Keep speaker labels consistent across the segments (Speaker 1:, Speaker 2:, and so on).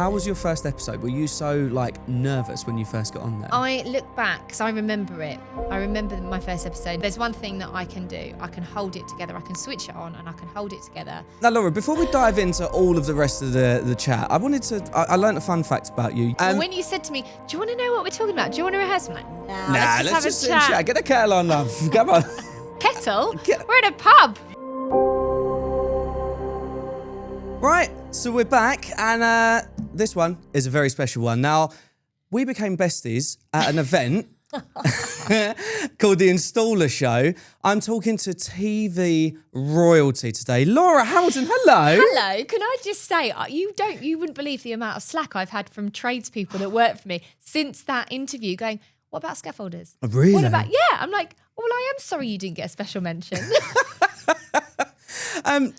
Speaker 1: how was your first episode? Were you so nervous when you first got on there?
Speaker 2: I look back because I remember it. I remember my first episode. There's one thing that I can do. I can hold it together. I can switch it on and I can hold it together.
Speaker 1: Now, Laura, before we dive into all of the rest of the chat, I learned a fun fact about you.
Speaker 2: When you said to me, do you want to know what we're talking about? Do you want to rehearse? I'm like,
Speaker 1: let's just
Speaker 2: have a chat.
Speaker 1: Get a kettle on, love. Come on.
Speaker 2: Kettle? We're in a pub.
Speaker 1: Right, so we're back, and this one is a very special one. Now, we became besties at an event called the Installer Show. I'm talking to TV royalty today. Laura Hamilton, hello.
Speaker 2: Hello. Can I just say, you wouldn't believe the amount of slack I've had from tradespeople that work for me since that interview going, what about scaffolders?
Speaker 1: Oh, really?
Speaker 2: What about, yeah. I'm like, well, I am sorry you didn't get a special mention.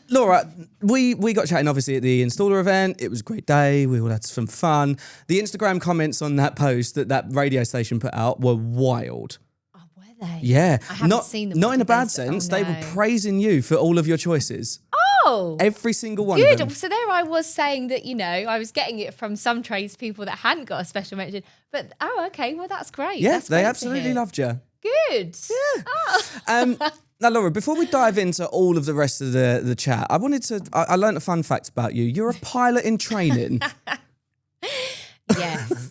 Speaker 1: Laura, we got chatting obviously at the installer event. It was a great day. We all had some fun. The Instagram comments on that post that radio station put out were wild.
Speaker 2: Oh, were they?
Speaker 1: Yeah.
Speaker 2: I haven't seen them.
Speaker 1: Not in a bad sense.
Speaker 2: Oh, no.
Speaker 1: They were praising you for all of your choices.
Speaker 2: Oh.
Speaker 1: Every single one
Speaker 2: Good.
Speaker 1: of them.
Speaker 2: So there I was saying that, I was getting it from some tradespeople that hadn't got a special mention. But, okay, well, that's great.
Speaker 1: Yeah,
Speaker 2: that's
Speaker 1: they
Speaker 2: great
Speaker 1: absolutely loved you.
Speaker 2: Good.
Speaker 1: Yeah.
Speaker 2: Oh.
Speaker 1: Now, Laura, before we dive into all of the rest of the chat, I learned a fun fact about you. You're a pilot in training.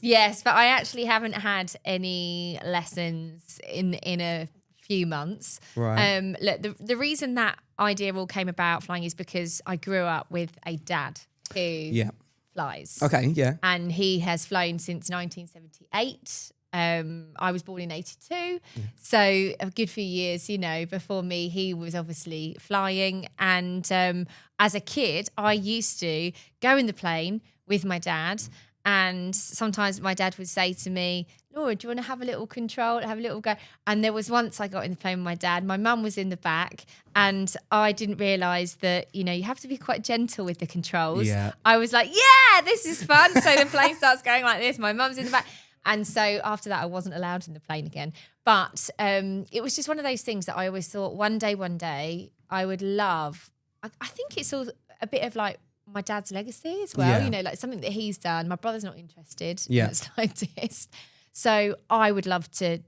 Speaker 2: Yes, but I actually haven't had any lessons in a few months.
Speaker 1: Right.
Speaker 2: Look, the reason that idea all came about flying is because I grew up with a dad who flies.
Speaker 1: Okay, yeah.
Speaker 2: And he has flown since 1978. I was born in 82, so a good few years, before me, he was obviously flying. And as a kid, I used to go in the plane with my dad, and sometimes my dad would say to me, Laura, do you want to have a little control, have a little go? And there was once I got in the plane with my dad, my mum was in the back, and I didn't realise that, you have to be quite gentle with the controls.
Speaker 1: Yeah.
Speaker 2: I was like, yeah, this is fun. So the plane starts going like this, my mum's in the back. And so after that, I wasn't allowed in the plane again. But it was just one of those things that I always thought one day I would love. I think it's all a bit of like my dad's legacy as well, like something that he's done. My brother's not interested in a scientist. So I would love to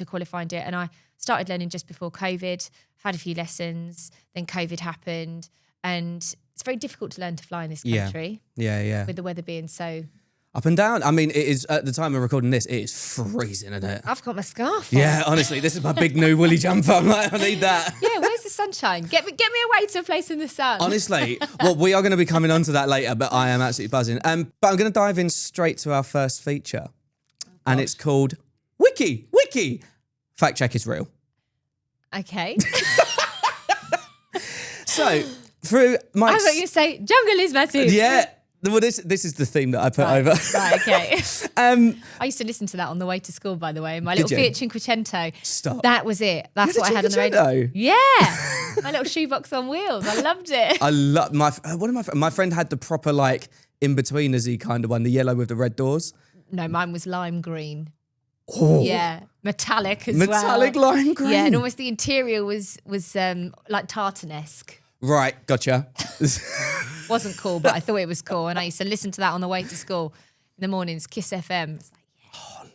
Speaker 2: qualify and do it. And I started learning just before COVID, had a few lessons, then COVID happened. And it's very difficult to learn to fly in this country.
Speaker 1: Yeah.
Speaker 2: With the weather being so...
Speaker 1: Up and down. I mean, it is, at the time of recording this, it is freezing, isn't it?
Speaker 2: I've got my scarf on.
Speaker 1: Yeah, honestly, this is my big new woolly jumper. I'm like, I need that.
Speaker 2: Yeah, where's the sunshine? Get me away to a place in the sun.
Speaker 1: Honestly, well, we are going to be coming on to that later, but I am absolutely buzzing. But I'm going to dive in straight to our first feature. And it's called Wiki. Fact check is real.
Speaker 2: Okay.
Speaker 1: So, through my...
Speaker 2: I thought you say, jungle is massive.
Speaker 1: Yeah. Well, this is the theme that I put over.
Speaker 2: Right, okay. I used to listen to that on the way to school, by the way. My little Fiat Cinquecento.
Speaker 1: Stop.
Speaker 2: That was it. That's what I had on the radio. Yeah. My little shoebox on wheels. I loved it.
Speaker 1: I love my friend had the proper in-betweeners-y kind of one, the yellow with the red doors.
Speaker 2: No, mine was lime green.
Speaker 1: Oh.
Speaker 2: Yeah. Metallic as well.
Speaker 1: Metallic lime green.
Speaker 2: Yeah, and almost the interior was like tartan-esque.
Speaker 1: Right, gotcha.
Speaker 2: Wasn't cool, but I thought it was cool. And I used to listen to that on the way to school in the mornings, Kiss FM. It's like, yeah.
Speaker 1: Oh, I love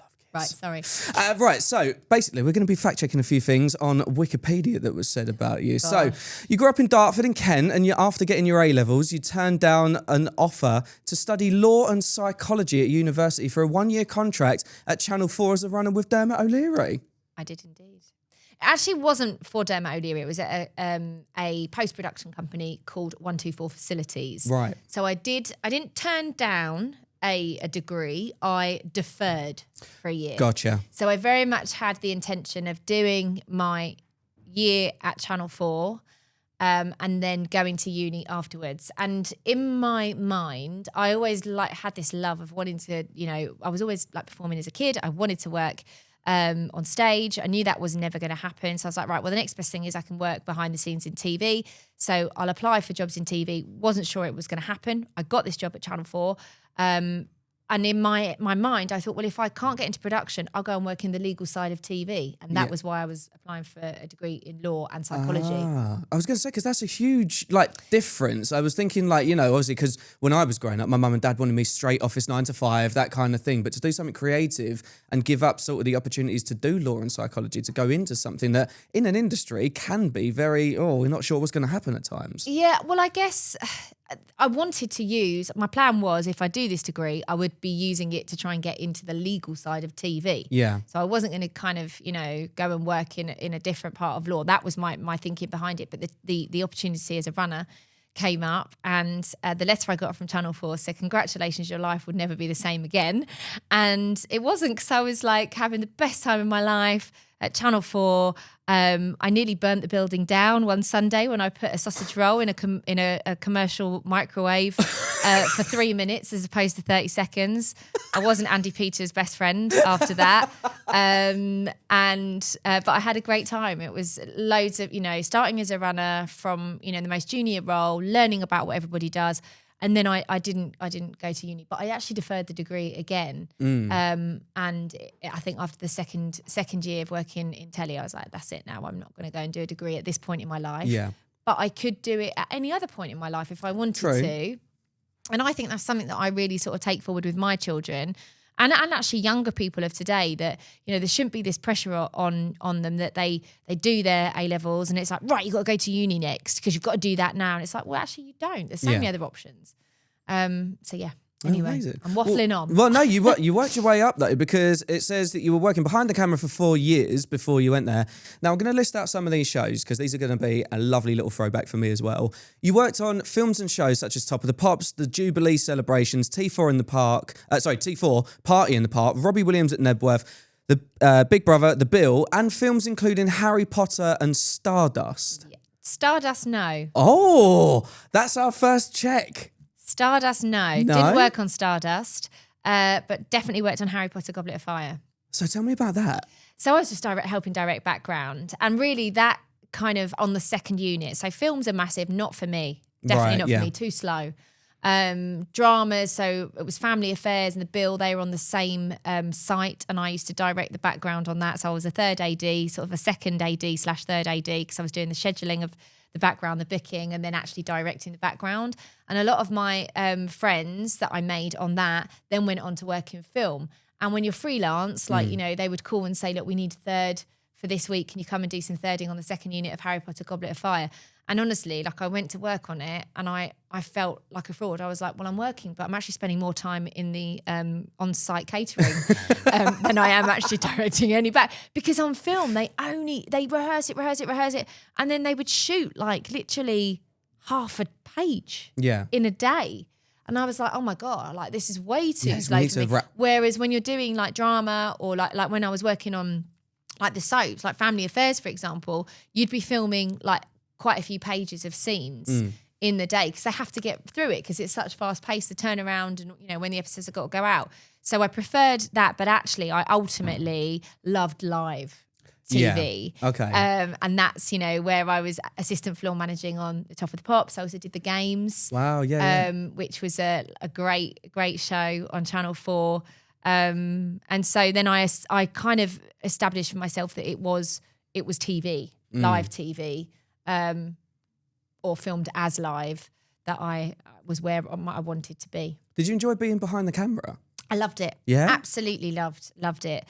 Speaker 1: Kiss.
Speaker 2: Right, sorry.
Speaker 1: Right, so basically we're going to be fact-checking a few things on Wikipedia that was said about you. So you grew up in Dartford in Kent, and after getting your A-levels, you turned down an offer to study law and psychology at university for a 1-year contract at Channel 4 as a runner with Dermot O'Leary.
Speaker 2: I did indeed. It actually wasn't for Dermot O'Leary. It was at a post-production company called 124 Facilities.
Speaker 1: Right.
Speaker 2: So I didn't turn down a degree. I deferred for a year.
Speaker 1: Gotcha.
Speaker 2: So I very much had the intention of doing my year at Channel 4 and then going to uni afterwards. And in my mind, I always had this love of wanting to, I was always performing as a kid. I wanted to work on stage. I knew that was never going to happen. So I was like, right, well, the next best thing is I can work behind the scenes in TV. So I'll apply for jobs in TV. Wasn't sure it was going to happen. I got this job at Channel 4. And in my mind, I thought, well, if I can't get into production, I'll go and work in the legal side of TV. And that was why I was applying for a degree in law and psychology.
Speaker 1: I was going to say, because that's a huge difference. I was thinking obviously because when I was growing up, my mum and dad wanted me straight office 9 to 5, that kind of thing. But to do something creative and give up sort of the opportunities to do law and psychology, to go into something that in an industry can be very, we're not sure what's going to happen at times.
Speaker 2: Yeah, well, I guess I wanted to use, my plan was if I do this degree, I would be using it to try and get into the legal side of TV.
Speaker 1: Yeah.
Speaker 2: So I wasn't going to kind of, go and work in a different part of law. That was my thinking behind it. But the opportunity as a runner came up, and the letter I got from Channel 4 said, congratulations, your life would never be the same again. And it wasn't, because I was having the best time of my life at Channel 4. I nearly burnt the building down one Sunday when I put a sausage roll in a commercial microwave for 3 minutes as opposed to 30 seconds. I wasn't Andy Peters' best friend after that. But I had a great time. It was loads of, starting as a runner from, the most junior role, learning about what everybody does. And then I didn't go to uni, but I actually deferred the degree again. And I think after the second year of working in telly, I was like, that's it now. I'm not going to go and do a degree at this point in my life.
Speaker 1: Yeah.
Speaker 2: But I could do it at any other point in my life if I wanted to. And I think that's something that I really sort of take forward with my children. And actually younger people of today, that, there shouldn't be this pressure on them that they do their A-levels and it's like, right, you've got to go to uni next because you've got to do that now. And it's like, well, actually you don't. There's so many other options. So yeah. Anyway,
Speaker 1: amazing.
Speaker 2: I'm waffling on.
Speaker 1: Well, no, you worked your way up though, because it says that you were working behind the camera for 4 years before you went there. Now I'm going to list out some of these shows because these are going to be a lovely little throwback for me as well. You worked on films and shows such as Top of the Pops, the Jubilee celebrations, T4 in the Park, T4 Party in the Park, Robbie Williams at Nebworth, the Big Brother, The Bill, and films including Harry Potter and Stardust.
Speaker 2: Yeah. Stardust, no.
Speaker 1: Oh, that's our first check.
Speaker 2: Stardust, no. Didn't work on Stardust, but definitely worked on Harry Potter Goblet of Fire.
Speaker 1: So tell me about that.
Speaker 2: So I was just helping direct background, and really that kind of on the second unit. So films are massive, not for me. Definitely not for me, too slow. Dramas, so it was Family Affairs and The Bill, they were on the same site, and I used to direct the background on that. So I was a third AD, sort of a second AD/third AD, because I was doing the scheduling of the background, the booking, and then actually directing the background. And a lot of my friends that I made on that then went on to work in film. And when you're freelance, they would call and say, look, we need a third for this week. Can you come and do some thirding on the second unit of Harry Potter Goblet of Fire? And honestly, I went to work on it and I felt like a fraud. I was like, well, I'm working, but I'm actually spending more time in the on-site catering than I am actually directing any back. Because on film, they rehearse it. And then they would shoot literally half a page in a day. And I was like, oh my God, this is way too slow for me. Whereas when you're doing drama or like when I was working on the soaps, like Family Affairs, for example, you'd be filming quite a few pages of scenes in the day because they have to get through it because it's such fast pace, the turnaround and, when the episodes have got to go out. So I preferred that, but actually I ultimately loved live TV.
Speaker 1: Yeah. Okay.
Speaker 2: And that's, where I was assistant floor managing on the Top of the Pops. I also did the games.
Speaker 1: Wow, yeah.
Speaker 2: Which was a great show on Channel 4. And so then I kind of established for myself that it was TV, live TV, or filmed as live, that I was where I wanted to be.
Speaker 1: Did you enjoy being behind the camera?
Speaker 2: I loved it.
Speaker 1: Yeah?
Speaker 2: Absolutely loved it.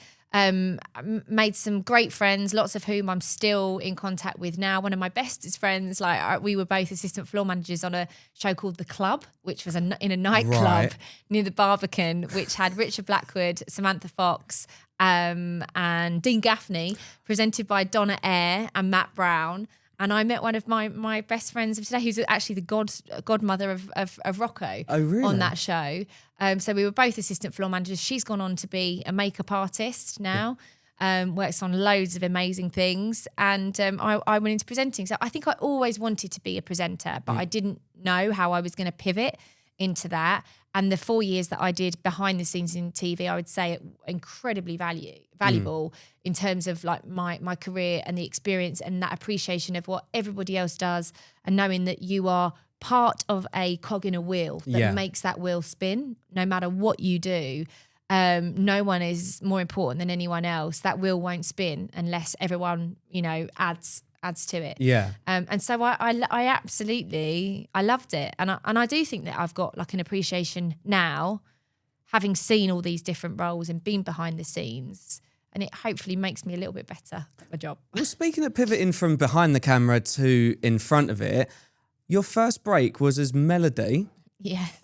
Speaker 2: Made some great friends, lots of whom I'm still in contact with now. One of my bestest friends, we were both assistant floor managers on a show called The Club, which was in a nightclub near the Barbican, which had Richard Blackwood, Samantha Fox, and Dean Gaffney, presented by Donna Eyre and Matt Brown. And I met one of my best friends of today, who's actually the godmother of Rocco on that show. So we were both assistant floor managers. She's gone on to be a makeup artist now, works on loads of amazing things. And I went into presenting. So I think I always wanted to be a presenter, but I didn't know how I was going to pivot into that. And the 4 years that I did behind the scenes in TV, I would say incredibly valuable in terms of my career and the experience and that appreciation of what everybody else does, and knowing that you are part of a cog in a wheel that makes that wheel spin. No matter what you do, no one is more important than anyone else. That wheel won't spin unless everyone, adds to it.
Speaker 1: Yeah.
Speaker 2: And so I absolutely, I loved it. And I do think that I've got like an appreciation now, having seen all these different roles and been behind the scenes, and it hopefully makes me a little bit better at my job.
Speaker 1: Well, speaking of pivoting from behind the camera to in front of it, your first break was as Melody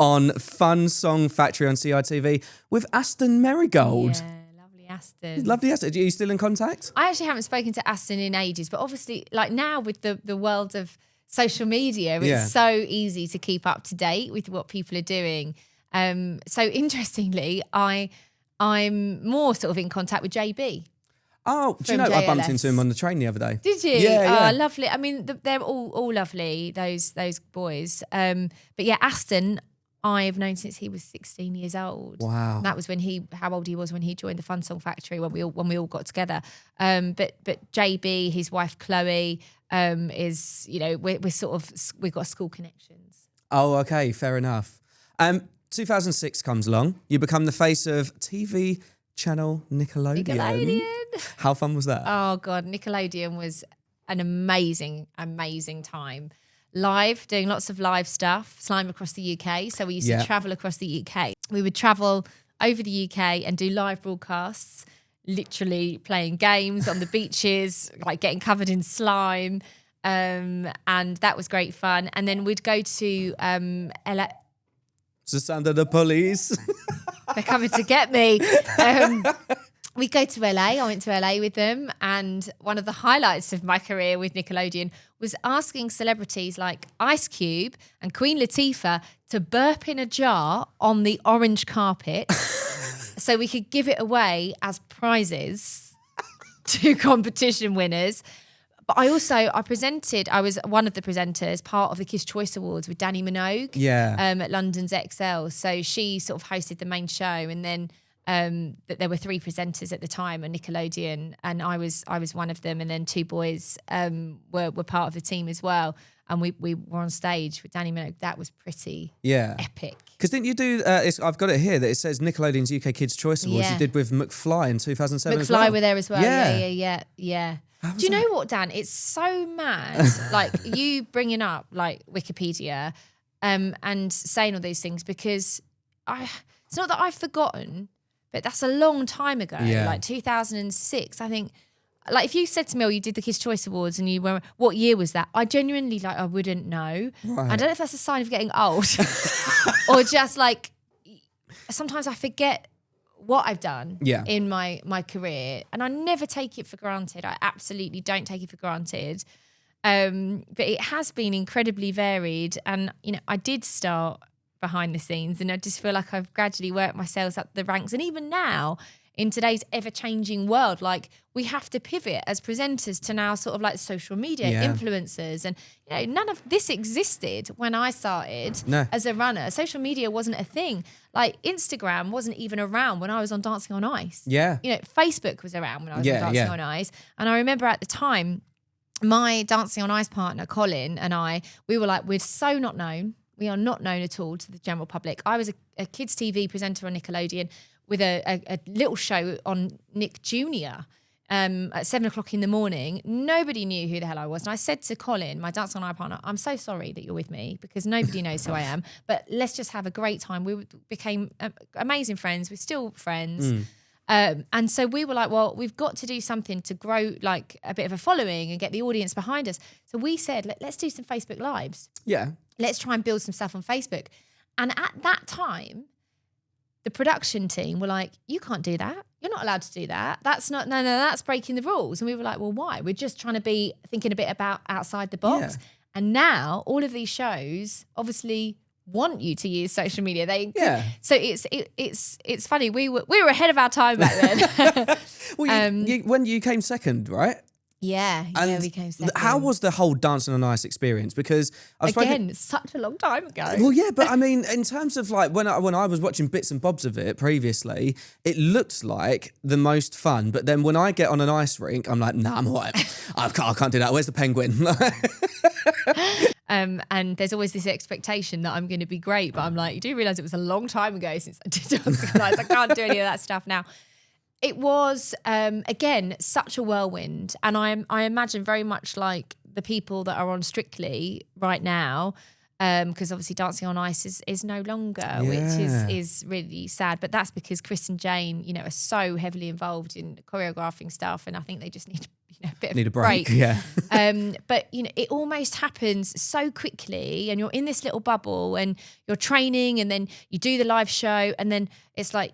Speaker 1: on Fun Song Factory on CITV with Aston Marigold.
Speaker 2: Yeah, lovely Aston.
Speaker 1: Lovely Aston. Are you still in contact?
Speaker 2: I actually haven't spoken to Aston in ages, but obviously like now with the world of social media, it's so easy to keep up to date with what people are doing. So interestingly, I'm more sort of in contact with JB.
Speaker 1: Oh, do you know, I bumped into him on the train the other day.
Speaker 2: Did you?
Speaker 1: Yeah.
Speaker 2: Oh, lovely. I mean, they're all lovely, those boys. But yeah, Aston, I've known since he was 16 years old.
Speaker 1: Wow.
Speaker 2: And that was how old he was when he joined the Fun Song Factory, when we all got together. But JB, his wife Chloe, is, we've got school connections.
Speaker 1: Oh, okay, fair enough. 2006 comes along. You become the face of TV channel Nickelodeon. How fun was that?
Speaker 2: Oh God, Nickelodeon was an amazing time. Live, doing lots of live stuff, flying across the UK. So we used to travel across the UK. We would travel over the UK and do live broadcasts, literally playing games on the beaches, like getting covered in slime. And that was great fun. And then we'd go to LA.
Speaker 1: It's the sound of the police.
Speaker 2: They're coming to get me. We go to LA. I went to LA with them. And one of the highlights of my career with Nickelodeon was asking celebrities like Ice Cube and Queen Latifah to burp in a jar on the orange carpet so we could give it away as prizes to competition winners. But I was one of the presenters, part of the Kids' Choice Awards with Danny Minogue at London's XL. So she sort of hosted the main show, and then there were 3 presenters at the time on Nickelodeon, and I was one of them, and then 2 boys were part of the team as well. And we were on stage with Danny Minogue. That was pretty epic. Because
Speaker 1: didn't you do, I've got it here, that it says Nickelodeon's UK Kids' Choice Awards. You did with McFly in 2007 as well.
Speaker 2: McFly were there as well. Yeah. Do you know what, Dan? It's so mad, like you bringing up like Wikipedia and saying all these things, because it's not that I've forgotten, but that's a long time ago, like 2006. I think, like if you said to me, oh, you did the Kids' Choice Awards and you were, what year was that? I genuinely, like, I wouldn't know. Right. I don't know if that's a sign of getting old or just like, sometimes I forget what I've done in my career, and I never take it for granted. I absolutely don't take it for granted. But it has been incredibly varied, and I did start behind the scenes, and I just feel like I've gradually worked myself up the ranks. And even now, in today's ever-changing world, like we have to pivot as presenters to now sort of like social media influencers, and none of this existed when I started as a runner. Social media wasn't a thing. Like Instagram wasn't even around when I was on Dancing on Ice. Facebook was around when I was on Dancing on Ice, and I remember at the time, my Dancing on Ice partner Colin and we were like, we're so not known. We are not known at all to the general public. I was a kids' TV presenter on Nickelodeon with a little show on Nick Jr. At 7 o'clock in the morning. Nobody knew who the hell I was. And I said to Colin, my Dancing on Ice partner, I'm so sorry that you're with me because nobody knows who I am, but let's just have a great time. We became amazing friends. We're still friends. And so we were like, well, we've got to do something to grow like a bit of a following and get the audience behind us. So we said, let's do some Facebook Lives.
Speaker 1: Yeah.
Speaker 2: Let's try and build some stuff on Facebook. And at that time, the production team were like, you can't do that. You're not allowed to do that. That's breaking the rules. And we were like, well, why? We're just trying to be thinking a bit about outside the box. Yeah. And now all of these shows obviously want you to use social media. So it's funny. We were ahead of our time back then.
Speaker 1: Well, when you came second, right?
Speaker 2: Yeah, we came second.
Speaker 1: How was the whole Dancing on Ice experience? Because
Speaker 2: such a long time ago.
Speaker 1: Well, yeah, but I mean, in terms of like when I was watching bits and bobs of it previously, it looked like the most fun. But then when I get on an ice rink, I'm like, nah, I'm all right. I can't do that. Where's the penguin?
Speaker 2: And there's always this expectation that I'm going to be great, but I'm like, you do realise it was a long time ago since I did dancing lights. I can't do any of that stuff now. It was, again, such a whirlwind. And I imagine very much like the people that are on Strictly right now, because obviously Dancing on Ice is no longer, which is really sad. But that's because Chris and Jane, are so heavily involved in choreographing stuff, and I think they just need a bit of a break.
Speaker 1: Yeah.
Speaker 2: But it almost happens so quickly, and you're in this little bubble, and you're training, and then you do the live show, and then it's like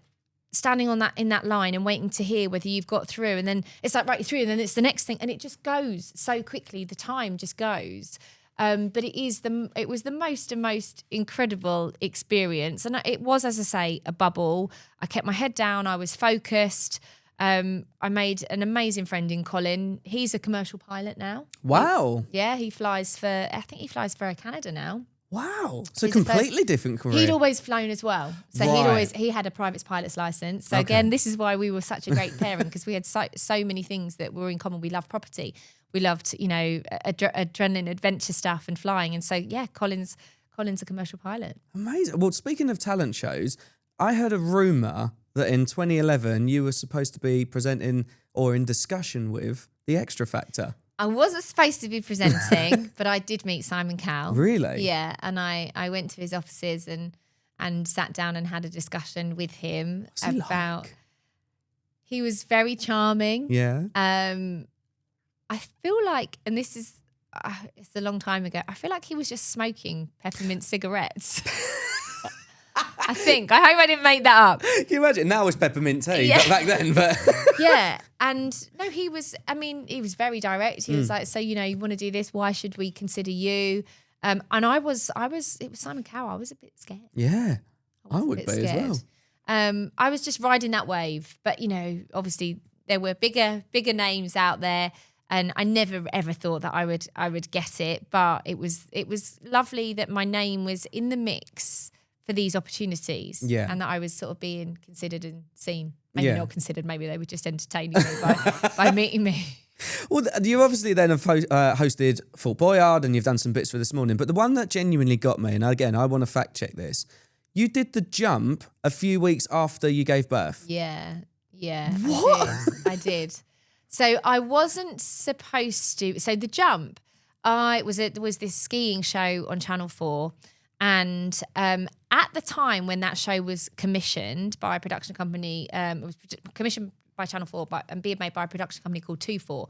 Speaker 2: standing in that line and waiting to hear whether you've got through, and then it's like right through, and then it's the next thing, and it just goes so quickly. The time just goes. But it was the most incredible experience. And it was, as I say, a bubble. I kept my head down. I was focused. I made an amazing friend in Colin. He's a commercial pilot now.
Speaker 1: Wow.
Speaker 2: He flies for Air Canada now.
Speaker 1: Wow. So completely different career.
Speaker 2: He'd always flown as well. So
Speaker 1: Right.
Speaker 2: he had a private pilot's license. So again, this is why we were such a great pairing, because we had so many things that were in common. We loved property. We loved, adrenaline adventure stuff and flying. And so, yeah, Colin's a commercial pilot.
Speaker 1: Amazing. Well, speaking of talent shows, I heard a rumour that in 2011 you were supposed to be presenting or in discussion with The Extra Factor.
Speaker 2: I wasn't supposed to be presenting, but I did meet Simon Cowell.
Speaker 1: Really?
Speaker 2: Yeah, and I went to his offices and sat down and had a discussion with him about.
Speaker 1: Like?
Speaker 2: He was very charming.
Speaker 1: Yeah.
Speaker 2: I feel like, and this is it's a long time ago, I feel like he was just smoking peppermint cigarettes. I hope I didn't make that up.
Speaker 1: Can you imagine? Now it's peppermint tea,
Speaker 2: Yeah.
Speaker 1: but back then. But
Speaker 2: Yeah. And no, he was very direct. He was like, so, you want to do this? Why should we consider you? And it was Simon Cowell. I was a bit scared.
Speaker 1: yeah, I
Speaker 2: was a
Speaker 1: would
Speaker 2: bit
Speaker 1: be as well.
Speaker 2: scared. I was just riding that wave. But, obviously there were bigger names out there. And I never ever thought that I would get it. But it was lovely that my name was in the mix for these opportunities, and that I was sort of being considered and seen. Maybe not considered, maybe they were just entertaining me by meeting me.
Speaker 1: Well, you obviously then have hosted Fort Boyard and you've done some bits for This Morning, but the one that genuinely got me, and again, I want to fact check this, you did the jump a few weeks after you gave birth.
Speaker 2: Yeah.
Speaker 1: What?
Speaker 2: I did. So I wasn't supposed to. So the jump, there was this skiing show on Channel 4. And at the time when that show was commissioned by a production company, it was commissioned by Channel 4 and being made by a production company called 2-4,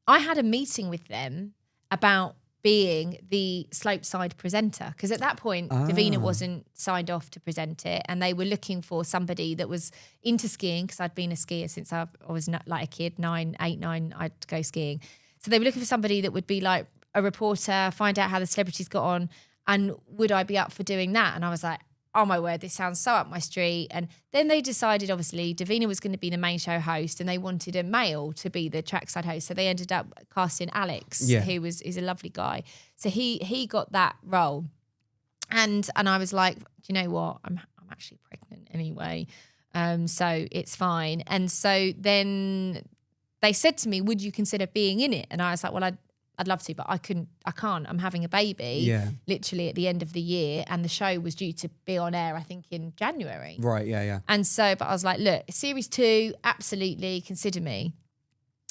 Speaker 2: I had a meeting with them about being the slopeside presenter. Because at that point, Davina wasn't signed off to present it. And they were looking for somebody that was into skiing, because I'd been a skier since I was like a kid, 8, 9, I'd go skiing. So they were looking for somebody that would be like a reporter, find out how the celebrities got on, and would I be up for doing that? And I was like, oh my word, this sounds so up my street. And then they decided, obviously, Davina was going to be the main show host, and they wanted a male to be the trackside host. So they ended up casting Alex, who is a lovely guy. So he got that role. And I was like, do you know what? I'm actually pregnant anyway. So it's fine. And so then they said to me, would you consider being in it? And I was like, well, I'd love to, but I can't. I'm having a baby literally at the end of the year, and the show was due to be on air, I think, in January.
Speaker 1: Right, yeah.
Speaker 2: And so, but I was like, look, series 2, absolutely consider me.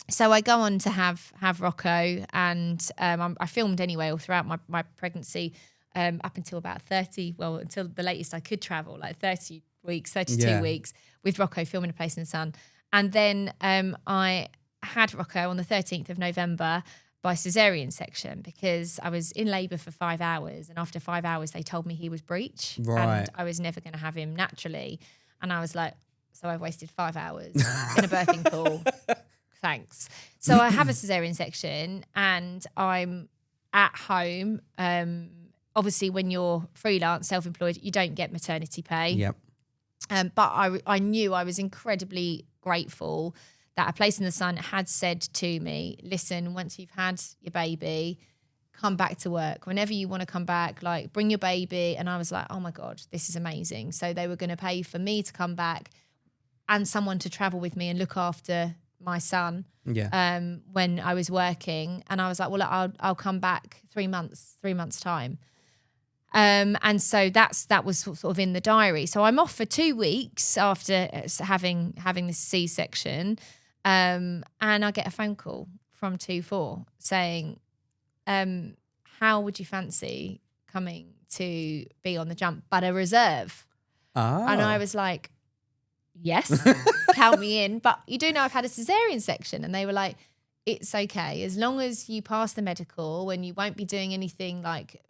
Speaker 2: So I go on to have Rocco, and I filmed anyway all throughout my pregnancy, up until about 30, until the latest I could travel, like 30 weeks, 32 weeks with Rocco filming A Place in the Sun. And then I had Rocco on the 13th of November by cesarean section, because I was in labour for 5 hours, and after 5 hours they told me he was breech, and I was never going to have him naturally. And I was like, so I've wasted 5 hours in a birthing pool. Thanks. So I have a cesarean section, and I'm at home. Obviously, when you're freelance, self-employed, you don't get maternity pay.
Speaker 1: Yep.
Speaker 2: But I knew I was incredibly grateful that A Place in the Sun had said to me, listen, once you've had your baby, come back to work. Whenever you want to come back, like, bring your baby. And I was like, oh my God, this is amazing. So they were going to pay for me to come back and someone to travel with me and look after my son. when I was working, and I was like, well, I'll come back 3 months time. And so that was sort of in the diary. So I'm off for 2 weeks after having this C-section, and I get a phone call from 2-4 saying, how would you fancy coming to be on the jump, but a reserve? And I was like, yes, count me in. But you do know I've had a cesarean section. And they were like, it's okay. As long as you pass the medical and you won't be doing anything like,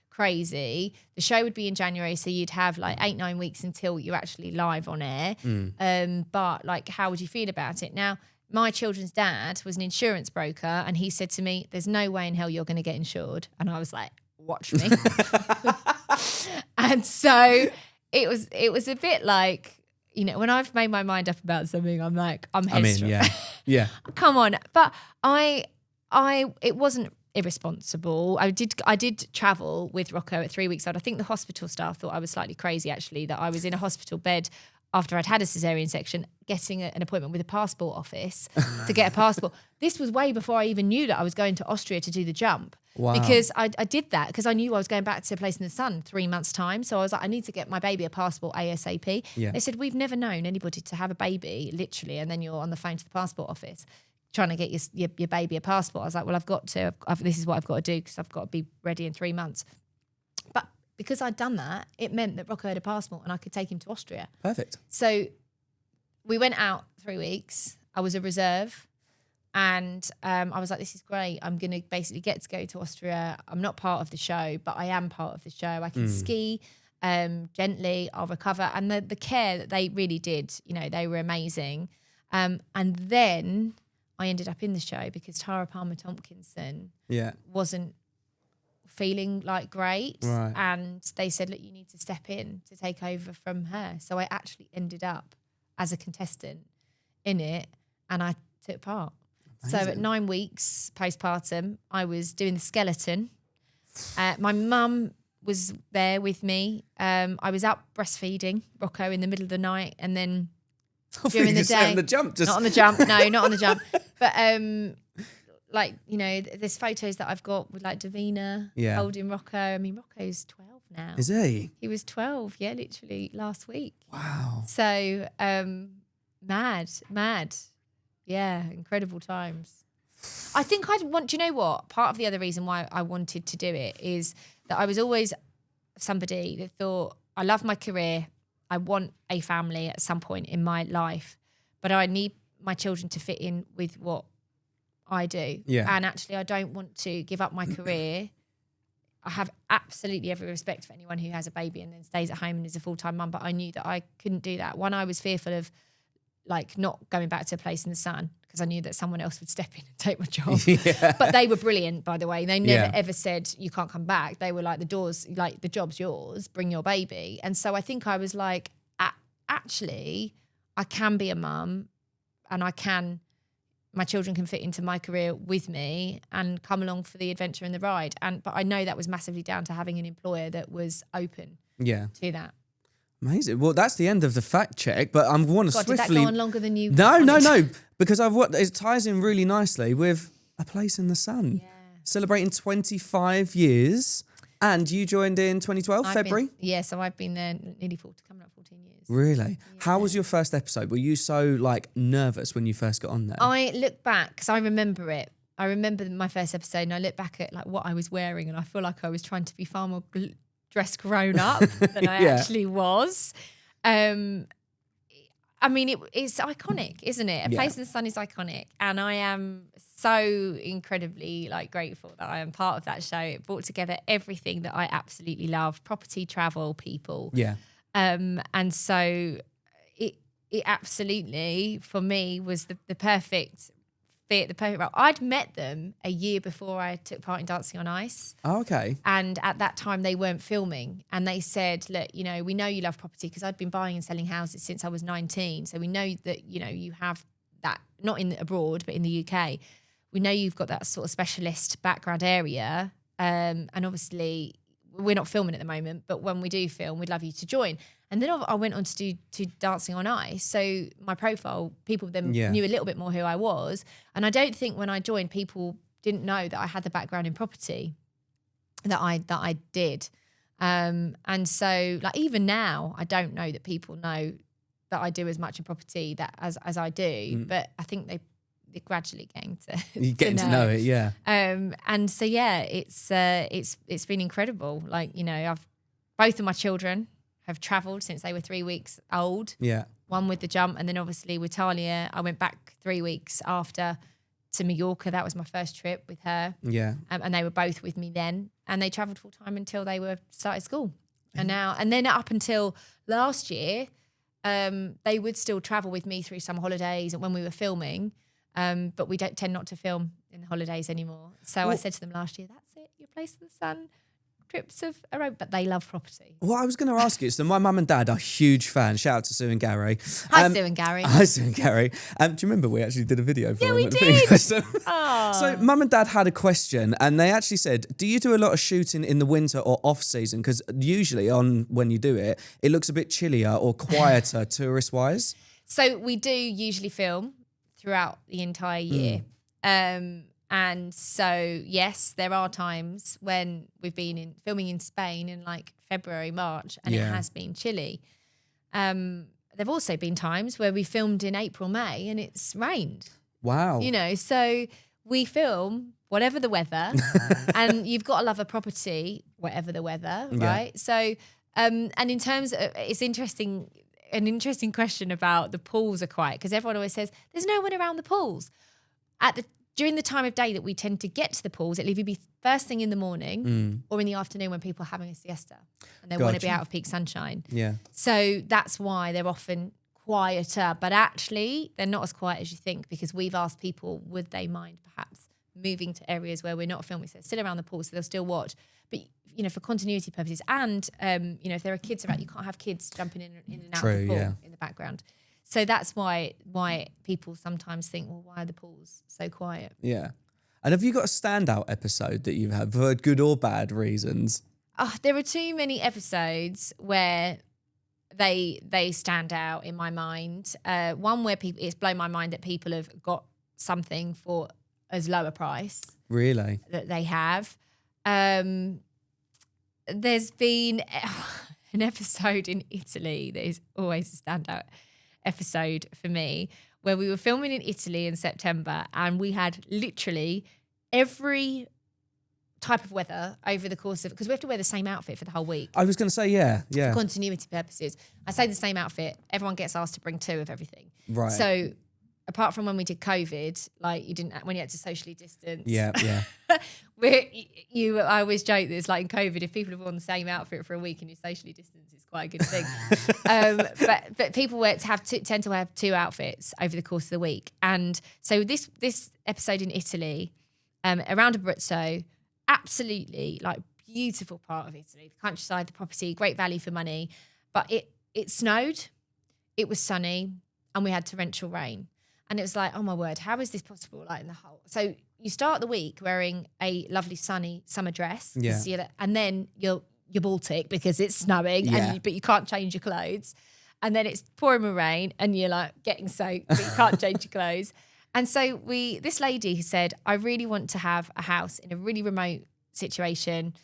Speaker 2: crazy. The show would be in January. So you'd have like 8-9 weeks until you're actually live on air. But like, how would you feel about it? Now, my children's dad was an insurance broker, and he said to me, there's no way in hell you're going to get insured. And I was like, watch me. And so it was a bit like, when I've made my mind up about something, I'm like, I'm headstrong.
Speaker 1: Yeah.
Speaker 2: Come on. But it wasn't irresponsible. I did travel with Rocco at 3 weeks old. I think the hospital staff thought I was slightly crazy, actually, that I was in a hospital bed after I'd had a cesarean section, getting an appointment with a passport office to get a passport. This was way before I even knew that I was going to Austria to do the jump.
Speaker 1: Wow.
Speaker 2: Because I did that because I knew I was going back to a place in the sun 3 months' time. So I was like, I need to get my baby a passport ASAP.
Speaker 1: Yeah.
Speaker 2: They said, we've never known anybody to have a baby, literally, and then you're on the phone to the passport office trying to get your baby a passport. I was like, well, this is what I've got to do because I've got to be ready in 3 months. But because I'd done that, it meant that Rocco had a passport and I could take him to Austria.
Speaker 1: Perfect.
Speaker 2: So we went out 3 weeks. I was a reserve. And I was like, this is great. I'm going to basically get to go to Austria. I'm not part of the show, but I am part of the show. I can ski gently. I'll recover. And the care that they really did, they were amazing. And then I ended up in the show because Tara Palmer-Tompkinson wasn't feeling like great.
Speaker 1: Right. And
Speaker 2: they said, look, you need to step in to take over from her. So I actually ended up as a contestant in it, and I took part. Amazing. So at 9 weeks postpartum, I was doing the skeleton. My mum was there with me. I was up breastfeeding Rocco in the middle of the night, and then during the day,
Speaker 1: on the jump,
Speaker 2: not on the jump. No, not on the jump. But there's photos that I've got with like Davina holding Rocco. I mean, Rocco's 12 now.
Speaker 1: Is he?
Speaker 2: He was 12. Yeah, literally last week.
Speaker 1: Wow.
Speaker 2: So mad. Yeah, incredible times. I think do you know what? Part of the other reason why I wanted to do it is that I was always somebody that thought, I love my career. I want a family at some point in my life, but I need my children to fit in with what I do.
Speaker 1: Yeah.
Speaker 2: And actually, I don't want to give up my career. I have absolutely every respect for anyone who has a baby and then stays at home and is a full-time mum, but I knew that I couldn't do that. One, I was fearful of not going back to a place in the sun because I knew that someone else would step in and take my job. Yeah. But they were brilliant, by the way. They never ever said you can't come back. They were like, the job's yours, bring your baby. And so I think I was like, actually, I can be a mum and my children can fit into my career with me and come along for the adventure and the ride. But I know that was massively down to having an employer that was open to that.
Speaker 1: Amazing. Well, that's the end of the fact check, but I want to swiftly...
Speaker 2: Did that go on longer than you...
Speaker 1: No, because it ties in really nicely with A Place in the Sun.
Speaker 2: Yeah.
Speaker 1: Celebrating 25 years, and you joined in 2012, February?
Speaker 2: So I've been there nearly coming up 14 years.
Speaker 1: Really?
Speaker 2: Yeah.
Speaker 1: How was your first episode? Were you so nervous when you first got on there?
Speaker 2: I look back, because I remember it. I remember my first episode, and I look back at what I was wearing, and I feel like I was trying to be far more... dressed grown up than I actually was. I mean, it's iconic, isn't it? A Place in the Sun is iconic. And I am so incredibly grateful that I am part of that show. It brought together everything that I absolutely love: property, travel, people.
Speaker 1: Yeah.
Speaker 2: And so it absolutely, for me, was the perfect fit, the perfect role. I'd met them a year before I took part in Dancing on Ice.
Speaker 1: Oh, okay.
Speaker 2: And at that time they weren't filming, and they said, look, we know you love property, because I'd been buying and selling houses since I was 19. So we know that, you have that, not abroad, but in the UK. We know you've got that sort of specialist background area. And obviously we're not filming at the moment, but when we do film, we'd love you to join. And then I went on to do Dancing on Ice. So my profile, people then knew a little bit more who I was. And I don't think when I joined, people didn't know that I had the background in property that I did. And so like even now, I don't know that people know that I do as much in property as I do. But I think they're gradually getting to
Speaker 1: know it, yeah.
Speaker 2: And so it's been incredible. Like, you know, both of my children have travelled since they were 3 weeks old.
Speaker 1: Yeah.
Speaker 2: One with the jump, and then obviously with Talia, I went back 3 weeks after to Mallorca. That was my first trip with her.
Speaker 1: Yeah.
Speaker 2: And they were both with me then, and they travelled full time until they were started school. And then up until last year, they would still travel with me through summer holidays and when we were filming. But we don't tend not to film in the holidays anymore. So I said to them last year, that's it, your place in the sun, trips of a road. But they love property.
Speaker 1: Well, I was going to ask you, so my mum and dad are huge fans. Shout out to Sue and Gary.
Speaker 2: Hi, Sue and Gary.
Speaker 1: Hi, Sue and Gary. Do you remember we actually did a video for them?
Speaker 2: We did.
Speaker 1: So mum and dad had a question, and they actually said, do you do a lot of shooting in the winter or off season? Because usually when you do it, it looks a bit chillier or quieter tourist-wise. So
Speaker 2: we do usually film throughout the entire year. And so, yes, there are times when we've been filming in Spain in like February, March, and it has been chilly. There've also been times where we filmed in April, May, and it's rained.
Speaker 1: Wow.
Speaker 2: You know, so we film whatever the weather, and you've got to love a property, whatever the weather, right? So, and in terms of, it's interesting, an interesting question about the pools are quiet, because everyone always says, there's no one around the pools. During the time of day that we tend to get to the pools, it'll either be first thing in the morning or in the afternoon when people are having a siesta and they want to be out of peak sunshine. Yeah. So that's why they're often quieter, but actually they're not as quiet as you think, because we've asked people, would they mind perhaps moving to areas where we're not filming, so still around the pool, so they'll still watch. But, you know, for continuity purposes and, you know, if there are kids around, you can't have kids jumping in and out of the pool in the background. So that's why people sometimes think, well, why are the pools so quiet? Yeah. And have you got a standout episode that you've had for good or bad reasons? Oh, there are too many episodes where they stand out in my mind. One where it's blown my mind that people have got something for as low a price. Really? That they have. There's been an episode in Italy that is always a standout episode for me, where we were filming in Italy in September, and we had literally every type of weather over the course of, because we have to wear the same outfit for the whole week. I was going to say, yeah. For continuity purposes. I say the same outfit, everyone gets asked to bring 2 of everything. Right. So apart from when we did COVID, like when you had to socially distance. Yeah. I always joke that it's like in COVID, if people have worn the same outfit for a week and you socially distance, it's quite a good thing. But people tend to have 2 outfits over the course of the week. And so this episode in Italy, around Abruzzo, absolutely like beautiful part of Italy, the countryside, the property, great value for money. But it snowed, it was sunny, and we had torrential rain. And it was like, oh my word, how is this possible? Like in the whole, so you start the week wearing a lovely sunny summer dress, and then you're Baltic because it's snowing, but you can't change your clothes, and then it's pouring with rain, and you're like getting soaked, but you can't change your clothes. And so this lady said, I really want to have a house in a really remote situation,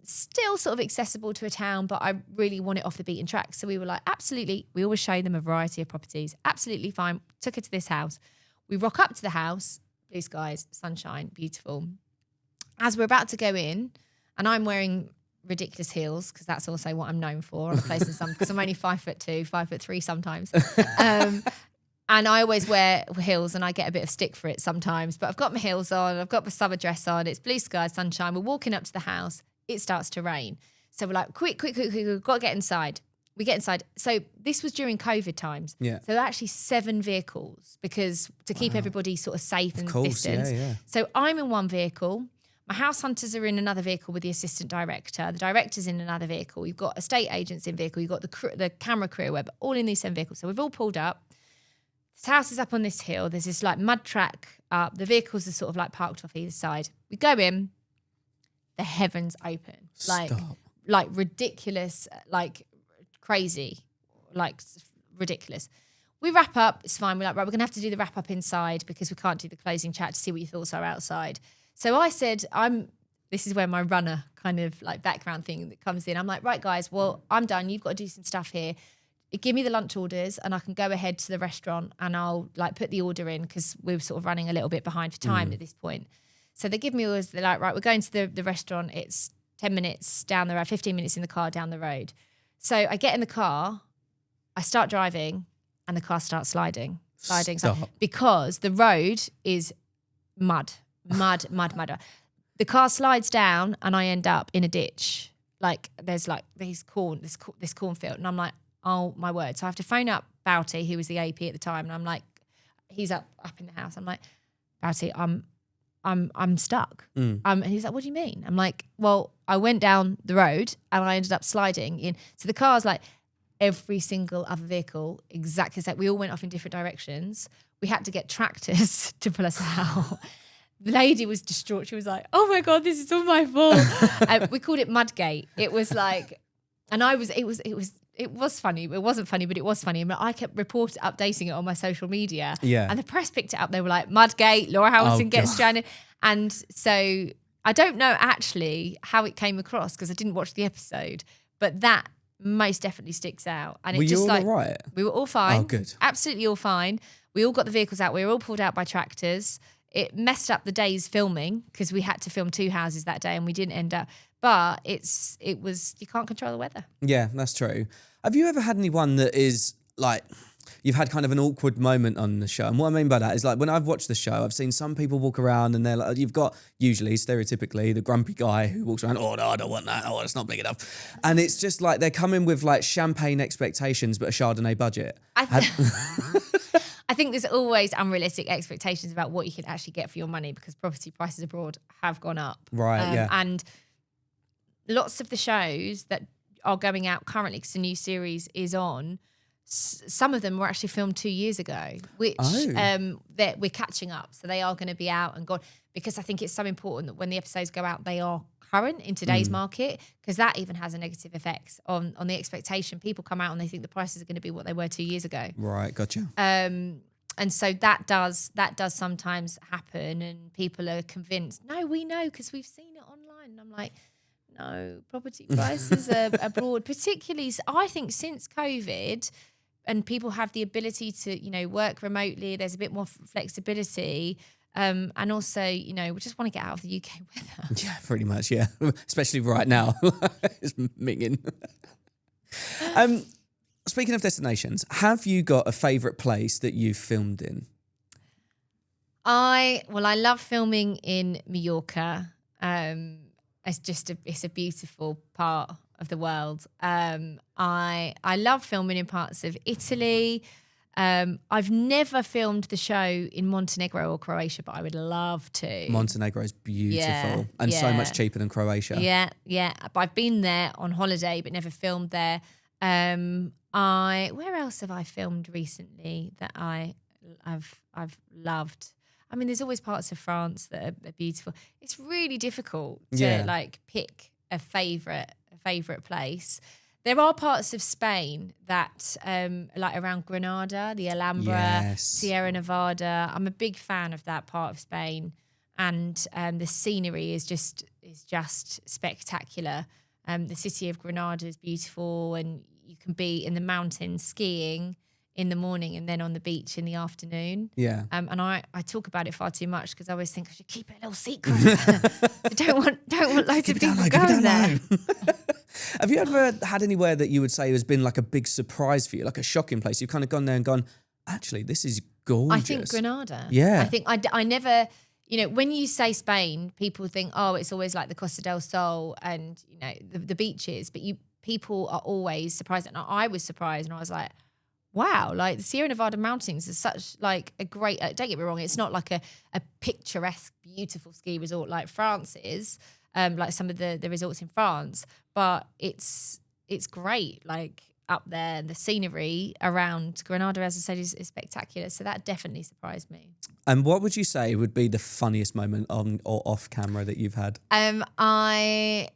Speaker 2: still sort of accessible to a town, but I really want it off the beaten track. So we were like, absolutely. We always show them a variety of properties. Absolutely fine. Took her to this house. We rock up to the house, blue skies, sunshine, beautiful. As we're about to go in, and I'm wearing ridiculous heels, because that's also what I'm known for on a place in some, because I'm only 5'2", 5'3" sometimes. And I always wear heels, and I get a bit of stick for it sometimes. But I've got my heels on, I've got my summer dress on, it's blue sky, sunshine. We're walking up to the house, it starts to rain. So we're like, quick, we've got to get inside. We get inside. So this was during COVID times. Yeah. So actually 7 vehicles, because to keep everybody sort of safe and distance. Yeah. So I'm in one vehicle. My house hunters are in another vehicle with the assistant director. The director's in another vehicle. You've got estate agents in vehicle. You've got the camera crew, web, all in these 7 vehicles. So we've all pulled up. This house is up on this hill. There's this like mud track up. The vehicles are sort of like parked off either side. We go in. The heavens open. Like ridiculous, like crazy, like ridiculous. We wrap up, it's fine. We're like, right, we're going to have to do the wrap up inside because we can't do the closing chat to see what your thoughts are outside. So I said, this is where my runner kind of like background thing that comes in. I'm like, right, guys, well, I'm done. You've got to do some stuff here. Give me the lunch orders and I can go ahead to the restaurant and I'll like put the order in because we were sort of running a little bit behind for time at this point. So they give me orders. They're like, right, we're going to the restaurant. It's 10 minutes down the road, 15 minutes in the car down the road. So I get in the car, I start driving and the car starts sliding. Because the road is mud. The car slides down and I end up in a ditch. Like there's like this cornfield. And I'm like, oh my word. So I have to phone up Bouty, who was the AP at the time. And I'm like, he's up in the house. I'm like, Bouty, I'm stuck. And he's like, what do you mean? I'm like, well, I went down the road and I ended up sliding in. So the car's like every single other vehicle, exactly as that. We all went off in different directions. We had to get tractors to pull us out. The lady was distraught. She was like, oh my God, this is all my fault. We called it Mudgate. It was like, and it was funny. It wasn't funny, but it was funny. I kept updating it on my social media.
Speaker 1: Yeah.
Speaker 2: And the press picked it up. They were like, Mudgate, Laura Hamilton gets stranded. And so I don't know actually how it came across because I didn't watch the episode, but that most definitely sticks out. And
Speaker 1: were
Speaker 2: it
Speaker 1: you
Speaker 2: just
Speaker 1: all
Speaker 2: like,
Speaker 1: right?
Speaker 2: We were all fine.
Speaker 1: Oh, good.
Speaker 2: Absolutely all fine. We all got the vehicles out. We were all pulled out by tractors. It messed up the day's filming because we had to film 2 houses that day and we didn't end up. But it was you can't control the weather.
Speaker 1: Yeah, that's true. Have you ever had anyone that is like, you've had kind of an awkward moment on the show? And what I mean by that is like when I've watched the show, I've seen some people walk around and they're like, you've got usually stereotypically the grumpy guy who walks around, oh no, I don't want that. Oh, it's not big enough. And it's just like they're coming with like champagne expectations, but a Chardonnay budget.
Speaker 2: I think there's always unrealistic expectations about what you can actually get for your money because property prices abroad have gone up.
Speaker 1: Right, yeah.
Speaker 2: And lots of the shows that are going out currently because the new series is on, some of them were actually filmed 2 years ago, which that we're catching up. So they are going to be out and gone because I think it's so important that when the episodes go out, they are current in today's market because that even has a negative effect on the expectation. People come out and they think the prices are going to be what they were 2 years ago.
Speaker 1: Right, gotcha.
Speaker 2: And so that does sometimes happen and people are convinced, no, we know because we've seen it online. And I'm like, no, property prices are abroad, particularly I think since COVID and people have the ability to, work remotely, there's a bit more flexibility. And also, we just want to get out of the UK weather.
Speaker 1: Yeah, pretty much, yeah. Especially right now. It's minging. Speaking of destinations, have you got a favourite place that you've filmed in?
Speaker 2: I love filming in Mallorca. It's a beautiful part of the world. I love filming in parts of Italy. I've never filmed the show in Montenegro or Croatia, but I would love to.
Speaker 1: Montenegro is beautiful and so much cheaper than Croatia.
Speaker 2: Yeah. But I've been there on holiday, but never filmed there. Where else have I filmed recently that I've loved? I mean, there's always parts of France that are beautiful. It's really difficult to pick a favorite place. There are parts of Spain that like around Granada, the Alhambra, Sierra Nevada. I'm a big fan of that part of Spain, and the scenery is just spectacular. The city of Granada is beautiful, and you can be in the mountains skiing in the morning and then on the beach in the afternoon. Yeah. And I talk about it far too much because I always think I should keep it a little secret. I don't want loads of people going there.
Speaker 1: Have you ever had anywhere that you would say has been like a big surprise for you, like a shocking place? You've kind of gone there and gone, actually, this is gorgeous.
Speaker 2: I think Granada.
Speaker 1: Yeah.
Speaker 2: I think I never, when you say Spain, people think, oh, it's always like the Costa del Sol and, the beaches. But people are always surprised. And I was surprised and I was like, wow, like the Sierra Nevada mountains is such like a great, don't get me wrong, it's not like a picturesque, beautiful ski resort like France is, like some of the resorts in France, but it's great, like up there. The scenery around Granada, as I said, is spectacular. So that definitely surprised me.
Speaker 1: And what would you say would be the funniest moment on or off camera that you've had?
Speaker 2: I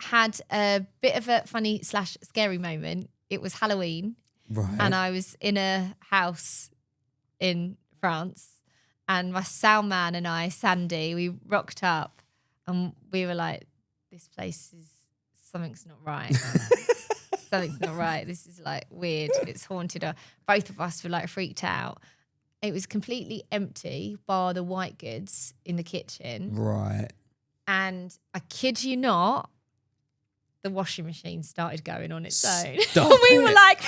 Speaker 2: had a bit of a funny / scary moment it was Halloween.
Speaker 1: Right.
Speaker 2: And I was in a house in France, and my sound man and I, Sandy, we rocked up and we were like, this place is, something's not right. Something's not right. This is like weird. It's haunted. Both of us were like freaked out. It was completely empty, bar the white goods in the kitchen.
Speaker 1: Right.
Speaker 2: And I kid you not, the washing machine started going on its own. We were like,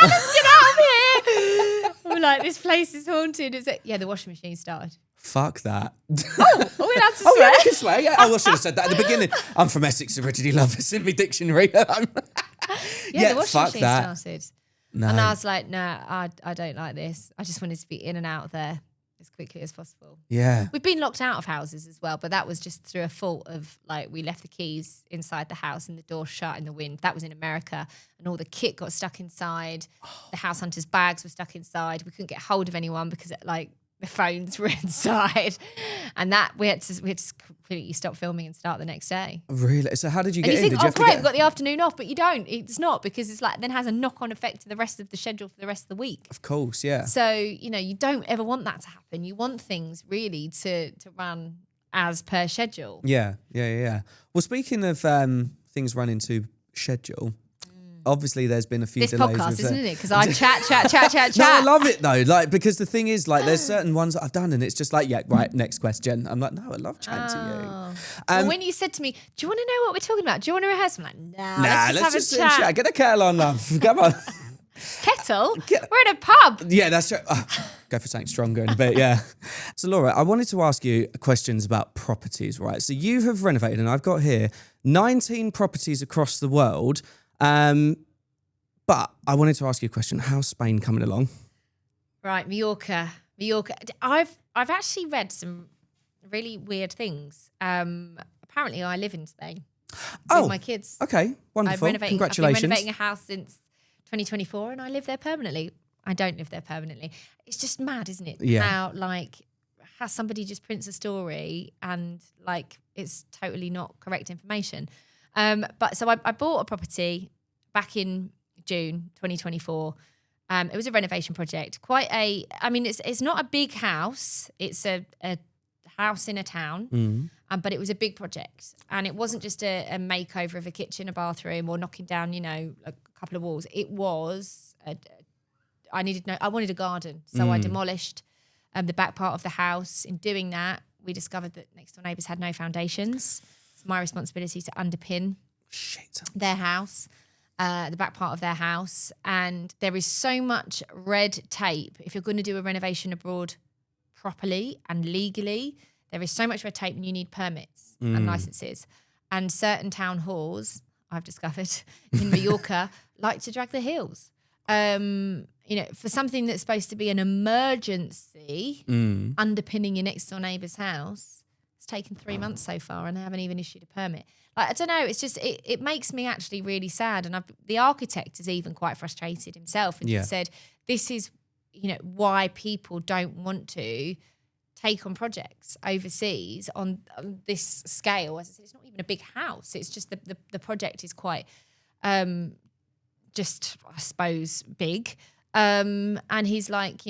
Speaker 2: let's get out of here. We were like, this place is haunted. Yeah, the washing machine started.
Speaker 1: Fuck that.
Speaker 2: Oh, are we allowed to swear?
Speaker 1: Oh, yeah, you can swear. Yeah. Oh, I should have said that at the beginning. I'm from Essex originally, love it's in my dictionary.
Speaker 2: The washing machine
Speaker 1: that.
Speaker 2: started.
Speaker 1: No.
Speaker 2: And I was like, no, I don't like this. I just wanted to be in and out of there as quickly as possible.
Speaker 1: Yeah.
Speaker 2: We've been locked out of houses as well, but that was just through a fault of like we left the keys inside the house and the door shut in the wind. That was in America, and all the kit got stuck inside. The house hunters' bags were stuck inside. We couldn't get hold of anyone because the phones were inside, and that we had to completely stop filming and start the next day.
Speaker 1: Really? So how did you get
Speaker 2: and you
Speaker 1: in?
Speaker 2: think, great, we've got the afternoon off, but you don't. It's not, because it's like then has a knock-on effect to the rest of the schedule for the rest of the week.
Speaker 1: Of course, yeah.
Speaker 2: So, you don't ever want that to happen. You want things really to run as per schedule.
Speaker 1: Yeah. Well, speaking of things running to schedule, obviously there's been a few
Speaker 2: This
Speaker 1: delays.
Speaker 2: podcast, isn't it? Because I chat.
Speaker 1: No, I love it though. Like, because the thing is, like, there's certain ones that I've done and it's just like, yeah, right, next question. I'm like, no, I love chatting to you.
Speaker 2: Well, when you said to me, do you want to know what we're talking about? Do you want to rehearse? I'm like,
Speaker 1: let's
Speaker 2: have
Speaker 1: just
Speaker 2: a chat.
Speaker 1: Get a kettle on, love. Come on.
Speaker 2: Kettle? We're in a pub.
Speaker 1: Yeah, that's true. Go for something stronger in a bit, yeah. So, Laura, I wanted to ask you questions about properties, right? So you have renovated, and I've got here 19 properties across the world. But I wanted to ask you a question. How's Spain coming along?
Speaker 2: Right, Mallorca. I've actually read some really weird things. Apparently, I live in Spain with my kids.
Speaker 1: Okay, wonderful. Congratulations.
Speaker 2: I've been renovating a house since 2024, and I live there permanently. I don't live there permanently. It's just mad, isn't it?
Speaker 1: Yeah.
Speaker 2: How somebody just prints a story and it's totally not correct information. But so I bought a property back in June 2024. It was a renovation project. It's not a big house. It's a house in a town, but it was a big project. And it wasn't just a makeover of a kitchen, a bathroom, or knocking down, a couple of walls. It was, I wanted a garden. So I demolished the back part of the house. In doing that, we discovered that next door neighbours had no foundations. It's my responsibility to underpin their house. The back part of their house, and there is so much red tape. If you're going to do a renovation abroad properly and legally, there is so much red tape, and you need permits and licenses. And certain town halls, I've discovered in Mallorca, like to drag their heels. For something that's supposed to be an emergency, underpinning your next door neighbour's house, it's taken 3 months so far, and they haven't even issued a permit. I don't know. It's just it makes me actually really sad, and the architect is even quite frustrated himself, and he said this is why people don't want to take on projects overseas on this scale. As I said, it's not even a big house. It's just the project is quite just I suppose big, and he's like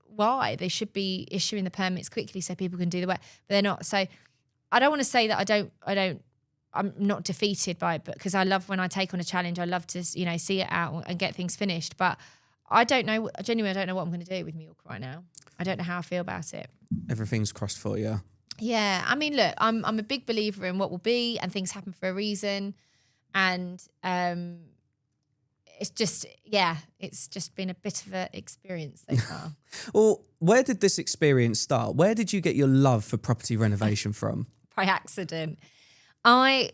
Speaker 2: why they should be issuing the permits quickly so people can do the work, but they're not. So I don't want to say that I'm not defeated by it, but because I love when I take on a challenge, I love to, see it out and get things finished. But I don't know, genuinely, I don't know what I'm going to do with Mallorca right now. I don't know how I feel about it.
Speaker 1: Everything's crossed for you.
Speaker 2: Yeah. I mean, look, I'm a big believer in what will be, and things happen for a reason. And it's just been a bit of an experience so far.
Speaker 1: Well, where did this experience start? Where did you get your love for property renovation from?
Speaker 2: By accident. At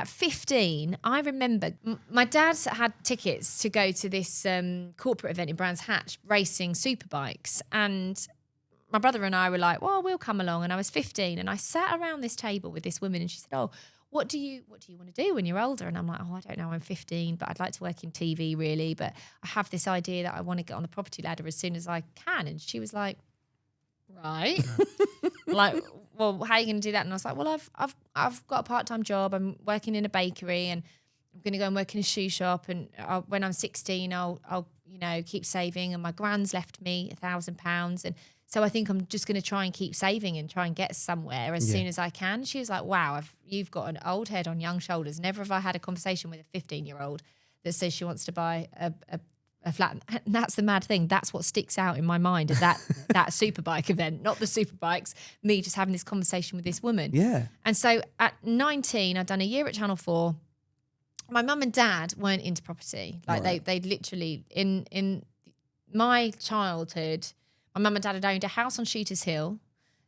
Speaker 2: 15, I remember my dad had tickets to go to this corporate event in Brands Hatch, racing superbikes, and my brother and I were like, well, we'll come along. And I was 15, and I sat around this table with this woman, and she said, oh, what do you want to do when you're older? And I'm like, oh, I don't know, I'm 15, but I'd like to work in TV really, but I have this idea that I want to get on the property ladder as soon as I can. And she was like, right. Like, well, how are you going to do that? And I was like, well, I've got a part-time job. I'm working in a bakery, and I'm going to go and work in a shoe shop, and when I'm 16, I'll keep saving. And my grand's left me £1,000, and so I think I'm just going to try and keep saving and try and get somewhere as soon as I can. She was like, wow, you've got an old head on young shoulders. Never have I had a conversation with a 15-year-old that says she wants to buy a flat. And that's the mad thing. That's what sticks out in my mind at that superbike event, not the superbikes, me just having this conversation with this woman.
Speaker 1: Yeah.
Speaker 2: And so at 19, I'd done a year at Channel 4. My mum and dad weren't into property. Like they literally, in my childhood, my mum and dad had owned a house on Shooters Hill.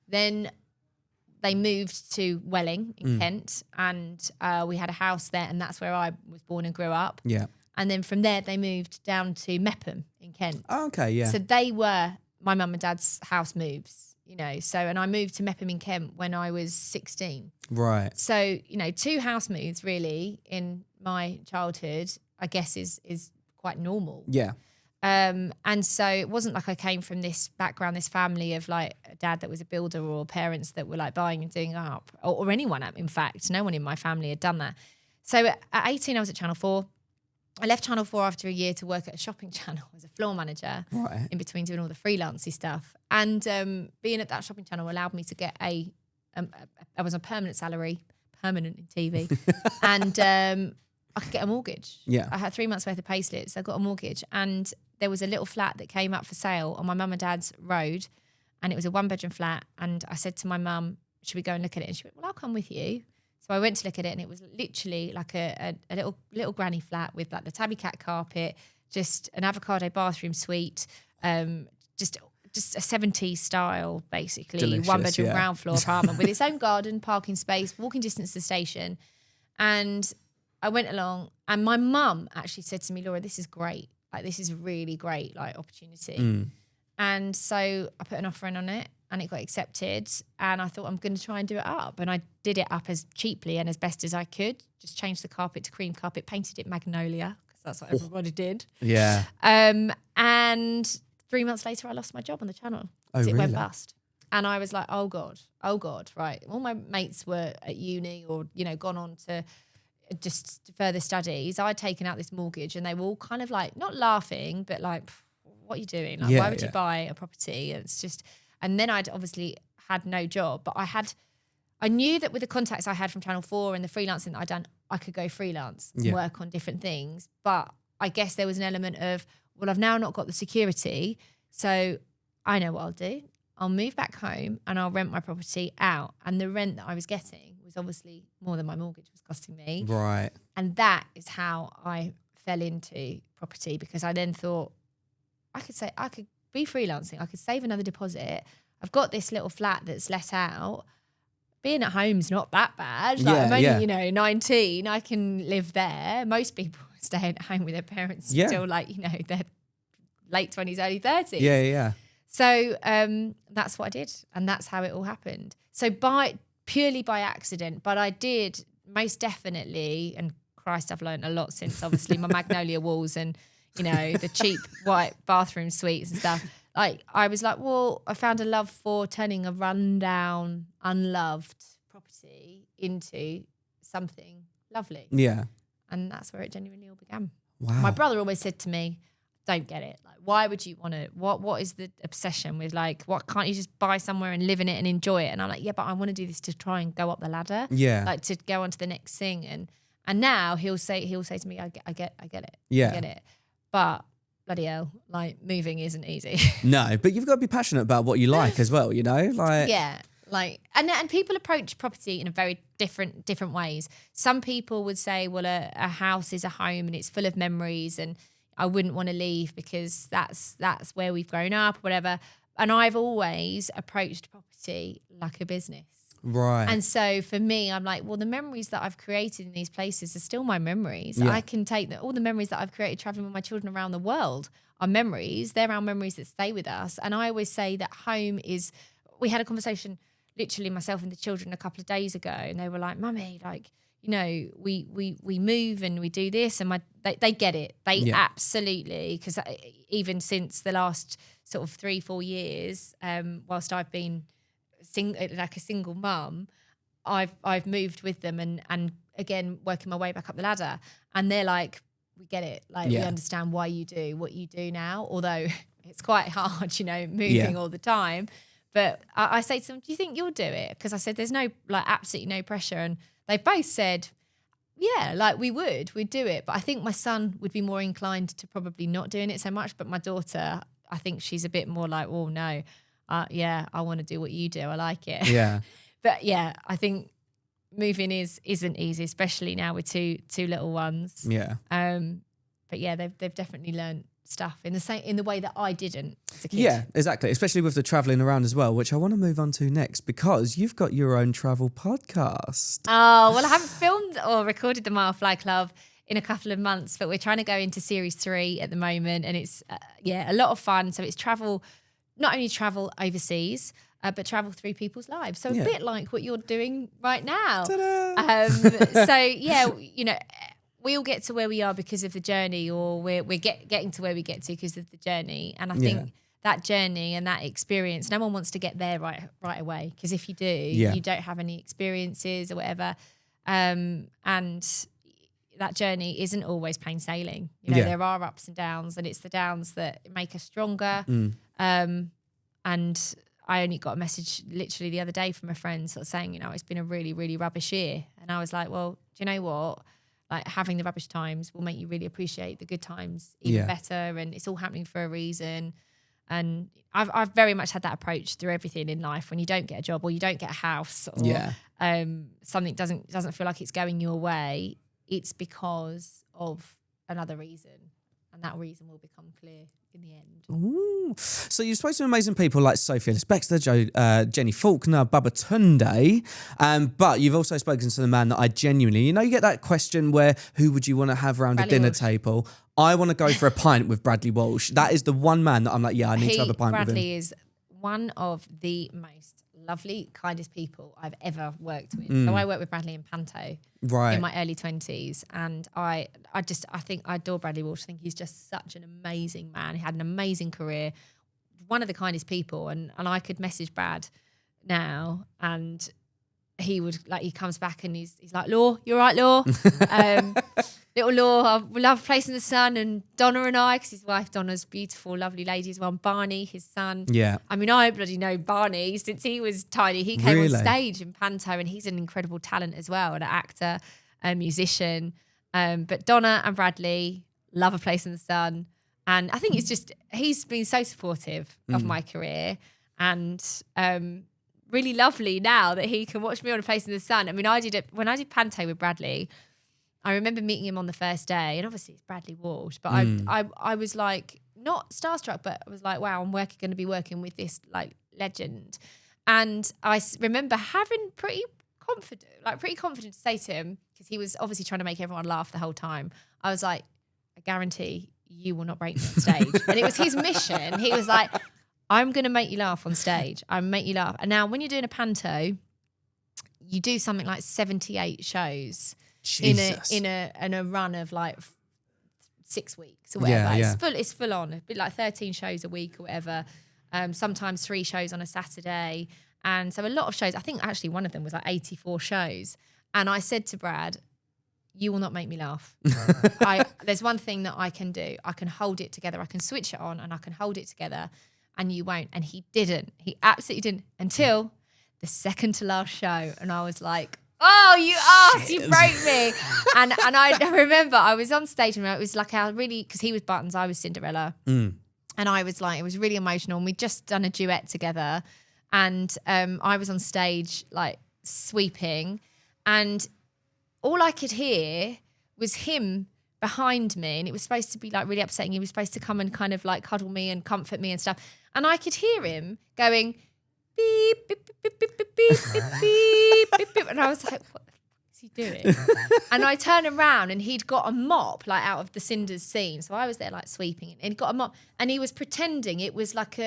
Speaker 2: Then they moved to Welling in Kent, and we had a house there, and that's where I was born and grew up.
Speaker 1: Yeah.
Speaker 2: And then from there, they moved down to Mepham in Kent.
Speaker 1: Oh, okay, yeah.
Speaker 2: So they were my mum and dad's house moves, So, and I moved to Mepham in Kent when I was 16.
Speaker 1: Right.
Speaker 2: So, 2 house moves really in my childhood, I guess is quite normal.
Speaker 1: Yeah.
Speaker 2: And so it wasn't like I came from this background, this family of like a dad that was a builder or parents that were like buying and doing up, or anyone, in fact. No one in my family had done that. So at 18, I was at Channel 4. I left Channel 4 after a year to work at a shopping channel as a floor manager,
Speaker 1: right,
Speaker 2: in between doing all the freelancey stuff. And being at that shopping channel allowed me to get I was on permanent salary, permanent in TV, and I could get a mortgage.
Speaker 1: Yeah.
Speaker 2: I had 3 months worth of pay slips. I got a mortgage, and there was a little flat that came up for sale on my mum and dad's road, and it was a 1-bedroom flat. And I said to my mum, should we go and look at it? And she went, well, I'll come with you. So I went to look at it, and it was literally like a little granny flat with like the tabby cat carpet, just an avocado bathroom suite, just a 70s style, basically.
Speaker 1: Delicious,
Speaker 2: 1-bedroom ground floor apartment with its own garden, parking space, walking distance to the station. And I went along, and my mum actually said to me, Laura, this is great. Like, this is really great, like, opportunity. And so I put an offer in on it, and it got accepted. And I thought, I'm going to try and do it up. And I did it up as cheaply and as best as I could. Just changed the carpet to cream carpet, painted it magnolia, because that's what everybody did.
Speaker 1: Yeah.
Speaker 2: And 3 months later, I lost my job on the channel.
Speaker 1: Oh,
Speaker 2: It
Speaker 1: really?
Speaker 2: went bust. And I was like, oh God, right. All my mates were at uni or, gone on to just further studies. I'd taken out this mortgage, and they were all kind of like, not laughing, but like, what are you doing? Like, why would you buy a property? It's just, and then I'd obviously had no job, but I knew that with the contacts I had from Channel 4 and the freelancing that I'd done, I could go freelance and work on different things. But I guess there was an element of, well, I've now not got the security, so I know what I'll do. I'll move back home and I'll rent my property out. And the rent that I was getting was obviously more than my mortgage was costing me.
Speaker 1: Right.
Speaker 2: And that is how I fell into property, because I then thought, I could be freelancing. I could save another deposit. I've got this little flat that's let out. Being at home's not that bad. Like, I'm only, 19. I can live there. Most people stay at home with their parents until their late 20s, early 30s.
Speaker 1: Yeah, yeah.
Speaker 2: So that's what I did, and that's how it all happened. So purely by accident, but I did most definitely, and Christ, I've learned a lot since, obviously, my magnolia walls and, the cheap white bathroom suites and stuff. Like, I was like, well, I found a love for turning a rundown, unloved property into something lovely.
Speaker 1: Yeah.
Speaker 2: And that's where it genuinely all began.
Speaker 1: Wow.
Speaker 2: My brother always said to me, don't get it. Like, why would you want to, what is the obsession with, like, what, can't you just buy somewhere and live in it and enjoy it? And I'm like, yeah, but I want to do this to try and go up the ladder.
Speaker 1: Yeah.
Speaker 2: Like, to go on to the next thing. And now he'll say to me, I get it.
Speaker 1: Yeah.
Speaker 2: I get it. But bloody hell, like, moving isn't easy.
Speaker 1: No, but you've got to be passionate about what you like as well, like.
Speaker 2: Yeah. Like, and people approach property in a very different ways. Some people would say, well, a house is a home and it's full of memories, and I wouldn't want to leave because that's where we've grown up, whatever. And I've always approached property like a business.
Speaker 1: Right.
Speaker 2: And so for me, I'm like, well, the memories that I've created in these places are still my memories.
Speaker 1: Yeah.
Speaker 2: I can take all the memories that I've created traveling with my children around the world are memories. They're our memories that stay with us. And I always say that home is, we had a conversation, literally myself and the children, a couple of days ago, and they were like, Mummy, like, we move and we do this, and they get it. They absolutely, because even since the last sort of 3-4 years, whilst I've been like a single mum, I've moved with them and again, working my way back up the ladder. And they're like, we get it. Like, we understand why you do what you do now, although it's quite hard, moving all the time. But I say to them, do you think you'll do it? Because I said, there's no, like, absolutely no pressure. And they both said, yeah, like we'd do it. But I think my son would be more inclined to probably not doing it so much. But my daughter, I think she's a bit more like, oh no, I want to do what you do. I like it.
Speaker 1: Yeah.
Speaker 2: But yeah, I think moving isn't easy, especially now with two little ones.
Speaker 1: Yeah.
Speaker 2: But yeah, they've definitely learned stuff in the way that I didn't as a kid.
Speaker 1: Yeah, exactly. Especially with the travelling around as well, which I want to move on to next because you've got your own travel podcast.
Speaker 2: Oh, well, I haven't filmed or recorded the Mile Fly Club in a couple of months, but we're trying to go into series 3 at the moment, and it's a lot of fun. So it's travel, not only travel overseas, but travel through people's lives. So a bit like what you're doing right now. So yeah, we all get to where we are because of the journey, or we're getting to where we get to because of the journey. And I think that journey and that experience, no one wants to get there right away, because if you do, you don't have any experiences or whatever. And that journey isn't always plain sailing. There are ups and downs, and it's the downs that make us stronger. And I only got a message literally the other day from a friend sort of saying, it's been a really, really rubbish year. And I was like, well, do you know what? Like, having the rubbish times will make you really appreciate the good times even better. And it's all happening for a reason. And I've very much had that approach through everything in life. When you don't get a job, or you don't get a house, or something doesn't feel like it's going your way, it's because of another reason. And that reason will become clear in the end.
Speaker 1: Ooh. So you've spoken to amazing people like Sophie Ellis-Bextor, Jenny Faulkner, Baba Tunde, but you've also spoken to the man that I genuinely, you get that question where who would you want to have around
Speaker 2: Bradley
Speaker 1: a dinner
Speaker 2: Walsh.
Speaker 1: table? I want to go for a pint with Bradley Walsh. That is the one man that I'm like, I need to have a pint with him.
Speaker 2: Bradley is one of the most lovely, kindest people I've ever worked with. So I worked with Bradley in Panto in my early 20s, and I think I adore Bradley Walsh. I think he's just such an amazing man. He had an amazing career, one of the kindest people, and I could message Brad now, and he comes back and he's like, Law, you all right, Law? Little Law, I love Place in the Sun, and Donna and I, because his wife Donna's beautiful, lovely lady as well, and Barney, his son. Yeah. I mean, I bloody know Barney since he was tiny. He came on stage in Panto, and he's an incredible talent as well, an actor, a musician. But Donna and Bradley love A Place in the Sun. And I think he's been so supportive of my career, and really lovely now that he can watch me on A Place in the Sun. I mean, when I did Panto with Bradley, I remember meeting him on the first day, and obviously it's Bradley Walsh, but I was like, not starstruck, but I was like, wow, I'm going to be working with this like legend. And I remember having pretty confident to say to him, because he was obviously trying to make everyone laugh the whole time. I was like, I guarantee you will not break me on stage. And it was his mission. He was like, I'm going to make you laugh on stage. I'm make you laugh. And now when you're doing a Panto, you do something like 78 shows.
Speaker 1: Jesus.
Speaker 2: in a run of like 6 weeks or whatever. It's full on. It'd be like 13 shows a week or whatever. Sometimes 3 shows on a Saturday. And so a lot of shows. I think actually one of them was like 84 shows. And I said to Brad, you will not make me laugh. There's one thing that I can do. I can hold it together. I can switch it on and I can hold it together, and you won't. And he didn't. He absolutely didn't, until the second to last show. And I was like, oh, you asked, you broke me. And I remember I was on stage, and it was like because he was Buttons, I was Cinderella. And I was like, it was really emotional. And we'd just done a duet together. And I was on stage like sweeping, and all I could hear was him behind me. And it was supposed to be like really upsetting. He was supposed to come and kind of like cuddle me and comfort me and stuff. And I could hear him going, beep, beep, beep, beep, beep, beep, beep, beep, beep, beep. And I was like, what the fuck is he doing? And I turned around, and he'd got a mop like out of the Cinders scene. So I was there like sweeping, and he'd got a mop, and he was pretending it was like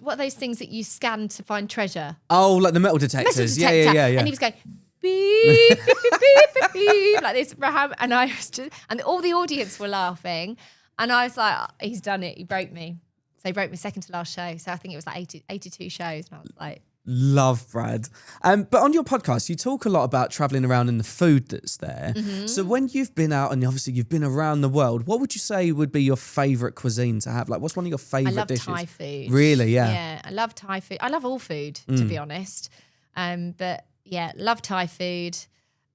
Speaker 2: what are those things that you scan to find treasure? Oh,
Speaker 1: like the metal detectors. Yeah.
Speaker 2: And he was going, beep, beep, beep, beep, beep, beep, like this. And I was and all the audience were laughing. And I was like, oh, he's done it. He broke me. So he broke me second to last show. So I think it was like 82 shows. And I was like,
Speaker 1: Love Brad. But on your podcast, you talk a lot about traveling around and the food that's there. So when you've been out and obviously you've been around the world, what would you say would be your favourite cuisine to have? Like, what's one of your favourite dishes?
Speaker 2: I love Thai food.
Speaker 1: Really? Yeah.
Speaker 2: Yeah, I love Thai food. I love all food, to be honest. But yeah, love Thai food.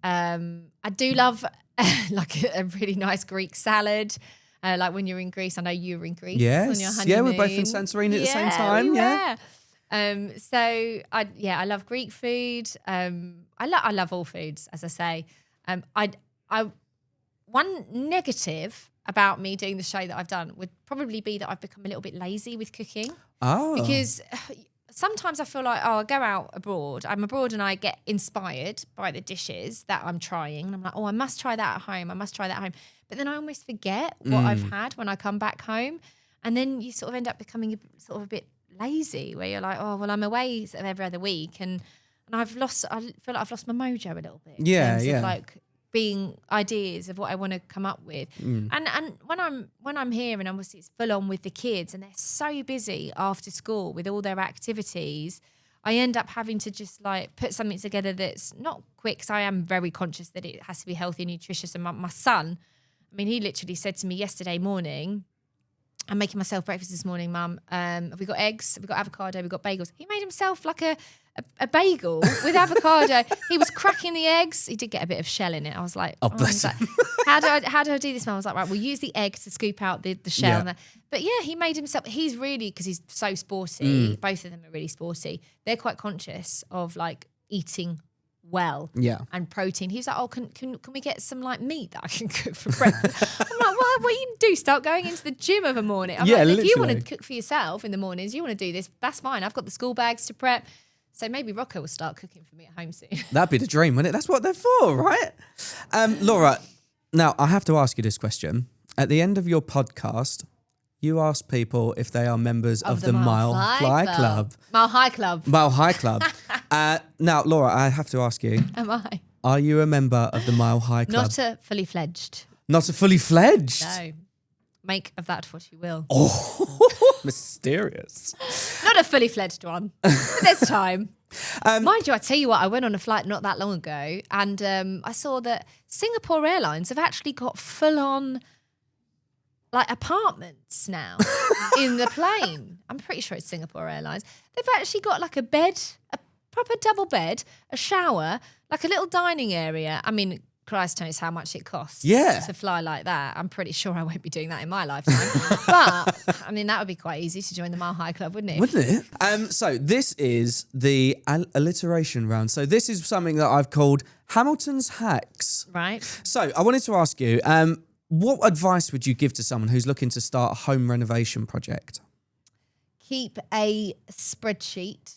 Speaker 2: I do love like a really nice Greek salad. Like when you're in Greece, I know you were in Greece on your honeymoon.
Speaker 1: Yeah, we're both in Santorini at the same time.
Speaker 2: We
Speaker 1: yeah.
Speaker 2: were. So I love Greek food. I love all foods, as I say. One negative about me doing the show that I've done would probably be that I've become a little bit lazy with cooking.
Speaker 1: Oh.
Speaker 2: Because sometimes I feel like, I go out abroad. I'm abroad and I get inspired by the dishes that I'm trying. And I'm like, I must try that at home. I must try that at home. But then I almost forget what I've had when I come back home. And then you sort of end up becoming a bit lazy, where you're like, I'm away sort of every other week. And I feel like I've lost my mojo a little bit.
Speaker 1: Yeah,
Speaker 2: in terms
Speaker 1: yeah.
Speaker 2: of like being ideas of what I want to come up with. And when I'm here and obviously it's full on with the kids and they're so busy after school with all their activities, I end up having to just like put something together that's not quick, because I am very conscious that it has to be healthy and nutritious. And my son, I mean, he literally said to me yesterday morning, I'm making myself breakfast this morning, Mum. Have we got eggs? Have we got avocado? Have we got bagels? He made himself like a bagel with avocado. He was cracking the eggs. He did get a bit of shell in it. I was like,
Speaker 1: bless him.
Speaker 2: how do I do this, Mum? I was like, right, we'll use the egg to scoop out the shell.
Speaker 1: Yeah.
Speaker 2: But yeah, he made himself. He's really, because he's so sporty. Both of them are really sporty. They're quite conscious of like eating well and protein. He was like, can we get some like meat that I can cook for breakfast? I'm like, what you do, start going into the gym of a morning. I'm like, if you want to cook for yourself in the mornings, you want to do this, that's fine. I've got the school bags to prep. So maybe Rocco will start cooking for me at home soon.
Speaker 1: That'd be the dream, wouldn't it? That's what they're for, right? Laura, now I have to ask you this question. At the end of your podcast, you ask people if they are members of the Mile High Club.
Speaker 2: Mile High Club.
Speaker 1: Mile High Club. Now, Laura, I have to ask you.
Speaker 2: Am I?
Speaker 1: Are you a member of the Mile High Club?
Speaker 2: Not a fully fledged.
Speaker 1: Not a fully fledged?
Speaker 2: No. Make of that what you will.
Speaker 1: Oh, mysterious.
Speaker 2: Not a fully fledged one. But there's time. Mind you, I tell you what, I went on a flight not that long ago and I saw that Singapore Airlines have actually got full-on like apartments now in the plane. I'm pretty sure it's Singapore Airlines. They've actually got like a bed, a proper double bed, a shower, like a little dining area. I mean, Christ knows how much it costs to fly like that. I'm pretty sure I won't be doing that in my lifetime. But, I mean, that would be quite easy to join the Mile High Club, wouldn't it?
Speaker 1: Wouldn't it? So this is the alliteration round. So this is something that I've called Hamilton's Hacks.
Speaker 2: Right.
Speaker 1: So I wanted to ask you, what advice would you give to someone who's looking to start a home renovation project?
Speaker 2: Keep a spreadsheet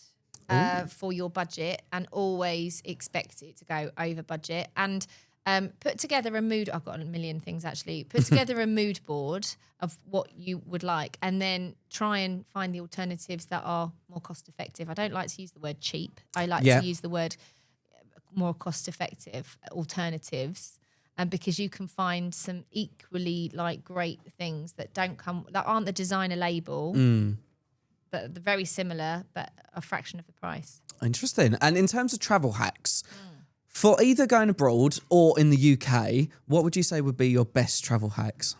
Speaker 2: for your budget and always expect it to go over budget. And put together a mood. I've got a million things actually. Put together a mood board of what you would like, and then try and find the alternatives that are more cost effective. I don't like to use the word cheap. I like to use the word more cost effective alternatives. Because you can find some equally like great things that aren't the designer label, but they're very similar, but a fraction of the price.
Speaker 1: Interesting. And in terms of travel hacks, for either going abroad or in the UK, what would you say would be your best travel hacks?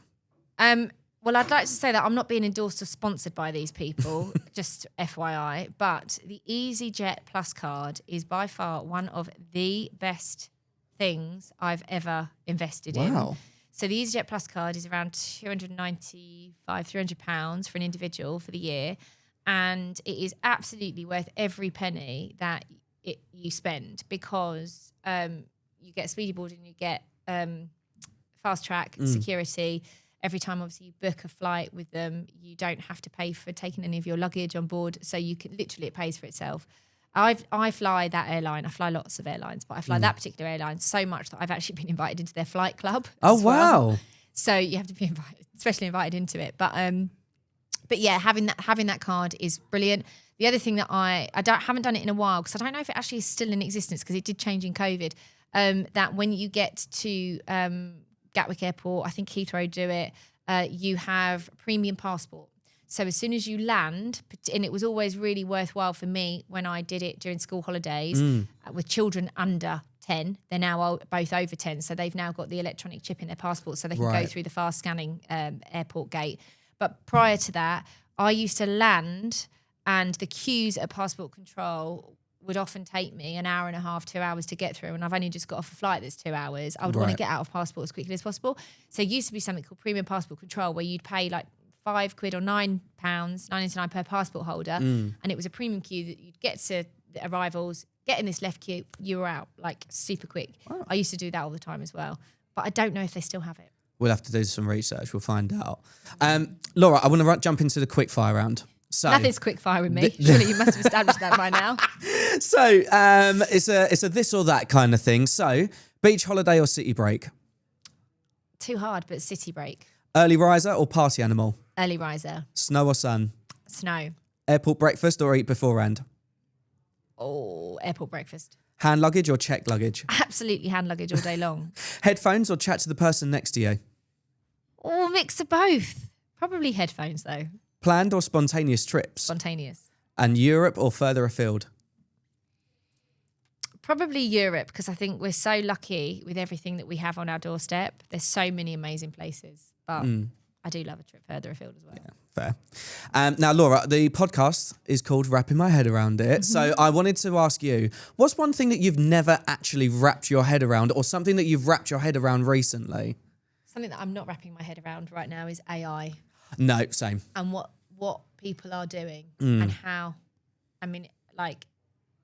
Speaker 2: Well, I'd like to say that I'm not being endorsed or sponsored by these people, just FYI, but the EasyJet Plus card is by far one of the best things I've ever invested in. So the EasyJet Plus card is around £300 for an individual for the year, and it is absolutely worth every penny that you spend, because you get speedy boarding, you get fast track security. Every time, obviously, you book a flight with them, you don't have to pay for taking any of your luggage on board. So you can literally, it pays for itself. I fly that airline. I fly lots of airlines, but I fly that particular airline so much that I've actually been invited into their flight club.
Speaker 1: Oh, wow.
Speaker 2: Well. So you have to be especially invited into it. But yeah, having that card is brilliant. The other thing that I haven't done it in a while, because I don't know if it actually is still in existence, because it did change in COVID, that when you get to Gatwick Airport, I think Heathrow do it, you have a premium passport. So as soon as you land, and it was always really worthwhile for me when I did it during school holidays with children under 10. They're now both over 10. So they've now got the electronic chip in their passport so they can go through the fast scanning airport gate. But prior to that, I used to land and the queues at passport control would often take me an hour and a half, 2 hours to get through. And I've only just got off a flight that's 2 hours. I would want to get out of passport as quickly as possible. So it used to be something called premium passport control where you'd pay like £5 or £9, £9.99 per passport holder. And it was a premium queue that you'd get to the arrivals, get in this left queue, you were out like super quick. Wow. I used to do that all the time as well. But I don't know if they still have it.
Speaker 1: We'll have to do some research. We'll find out. Laura, I want to jump into the quick fire round. So,
Speaker 2: nothing's quick fire with me. Surely you must have established that by now.
Speaker 1: So it's a this or that kind of thing. So beach holiday or city break?
Speaker 2: Too hard, but city break.
Speaker 1: Early riser or party animal?
Speaker 2: Early riser.
Speaker 1: Snow or sun?
Speaker 2: Snow.
Speaker 1: Airport breakfast or eat beforehand?
Speaker 2: Oh, airport breakfast.
Speaker 1: Hand luggage or checked luggage?
Speaker 2: Absolutely hand luggage all day long.
Speaker 1: Headphones or chat to the person next to you?
Speaker 2: Oh, mix of both. Probably headphones though.
Speaker 1: Planned or spontaneous trips?
Speaker 2: Spontaneous.
Speaker 1: And Europe or further afield?
Speaker 2: Probably Europe, because I think we're so lucky with everything that we have on our doorstep. There's so many amazing places. But I do love a trip further afield as well.
Speaker 1: Yeah, fair. Now, Laura, the podcast is called Wrapping My Head Around It. So I wanted to ask you, what's one thing that you've never actually wrapped your head around or something that you've wrapped your head around recently? Something
Speaker 2: that I'm not wrapping my head around right now is AI.
Speaker 1: No, same.
Speaker 2: And what people are doing and how, I mean, like,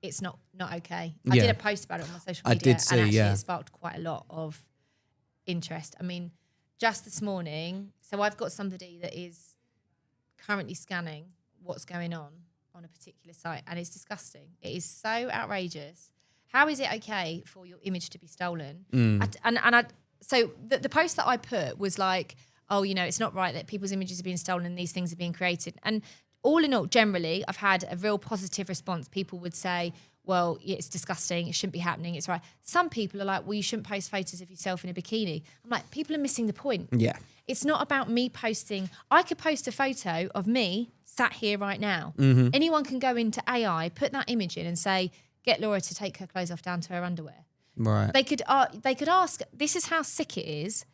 Speaker 2: it's not okay. I did a post about it on my social media.
Speaker 1: I did see,
Speaker 2: and actually it sparked quite a lot of interest. I mean, just this morning, so I've got somebody that is currently scanning what's going on a particular site, and it's disgusting. It is so outrageous. How is it okay for your image to be stolen? So the post that I put was like, oh, you know, it's not right that people's images are being stolen and these things are being created. And all in all, generally, I've had a real positive response. People would say, well, yeah, it's disgusting. It shouldn't be happening. It's right. Some people are like, well, you shouldn't post photos of yourself in a bikini. I'm like, people are missing the point.
Speaker 1: Yeah.
Speaker 2: It's not about me posting. I could post a photo of me sat here right now. Anyone can go into AI, put that image in and say, get Laura to take her clothes off down to her underwear.
Speaker 1: Right.
Speaker 2: They could ask, this is how sick it is,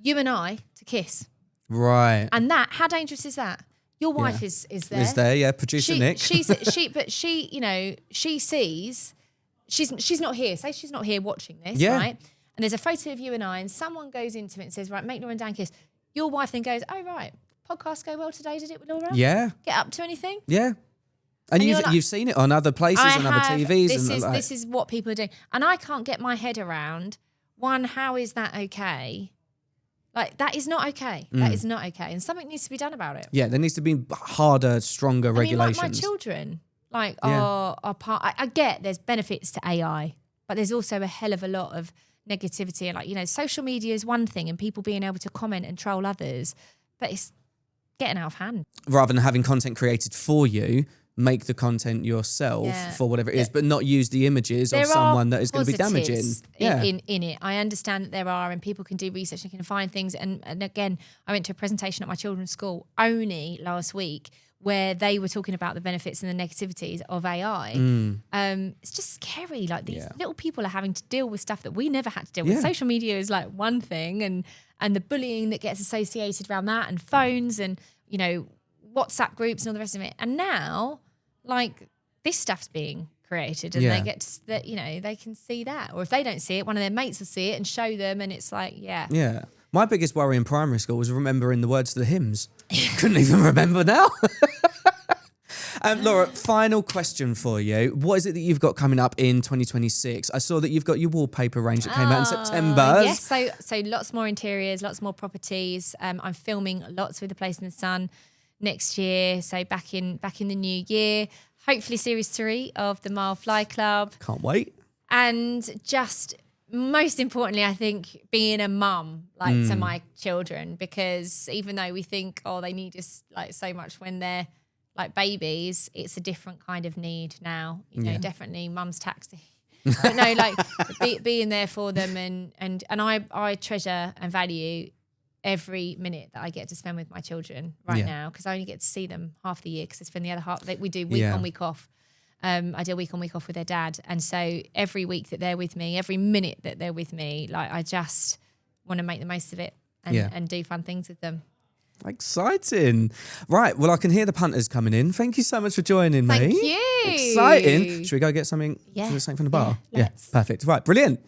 Speaker 2: you and I to kiss.
Speaker 1: Right.
Speaker 2: And how dangerous is that? Your wife is there.
Speaker 1: Is there, yeah, producer Nick.
Speaker 2: She you know, she sees, she's not here. Say she's not here watching this, right? And there's a photo of you and I, and someone goes into it and says, right, make Laura and Dan kiss. Your wife then goes, oh, right, podcast go well today, did it with Laura?
Speaker 1: Yeah.
Speaker 2: Get up to anything?
Speaker 1: Yeah. And you've seen it on other places and other TVs.
Speaker 2: This is what people are doing. And I can't get my head around, one, how is that okay? Like, that is not okay. That is not okay. And something needs to be done about it.
Speaker 1: Yeah, there needs to be harder, stronger regulations.
Speaker 2: Like my children, are part... I get there's benefits to AI, but there's also a hell of a lot of negativity. And, like, you know, social media is one thing and people being able to comment and troll others, but it's getting out of hand. Rather
Speaker 1: than having content created for you, make the content yourself for whatever it is, but not use the images of someone that is going to be damaging.
Speaker 2: In it. I understand that there are, and people can do research and can find things. And again, I went to a presentation at my children's school only last week where they were talking about the benefits and the negativities of AI. It's just scary. Like, these little people are having to deal with stuff that we never had to deal with. Social media is like one thing, and the bullying that gets associated around that, and phones, and, you know, WhatsApp groups and all the rest of it. And now, like, this stuff's being created, and they get to, that, you know, they can see that. Or if they don't see it, one of their mates will see it and show them, and it's like, yeah. My biggest worry in primary school was remembering the words to the hymns. Couldn't even remember now. Laura, final question for you. What is it that you've got coming up in 2026? I saw that you've got your wallpaper range that came out in September. Yes, so lots more interiors, lots more properties. I'm filming lots with The Place in the Sun next year, so back in the new year. Hopefully series 3 of the Mile Fly Club.
Speaker 1: Can't wait.
Speaker 2: And just most importantly, I think being a mum, like, to my children, because even though we think, oh, they need us like so much when they're like babies, it's a different kind of need now. You know, definitely mum's taxi. But no, like being there for them, and I treasure and value every minute that I get to spend with my children now, because I only get to see them half the year, because I spend the other half, we do week on, week off. I do a week on, week off with their dad. And so every week that they're with me, every minute that they're with me, like I just want to make the most of it and do fun things with them.
Speaker 1: Exciting. Right. Well, I can hear the punters coming in. Thank you so much for joining me.
Speaker 2: Thank you.
Speaker 1: Exciting. Should we go get something, something from the bar?
Speaker 2: Yeah, let's.
Speaker 1: Perfect. Right. Brilliant.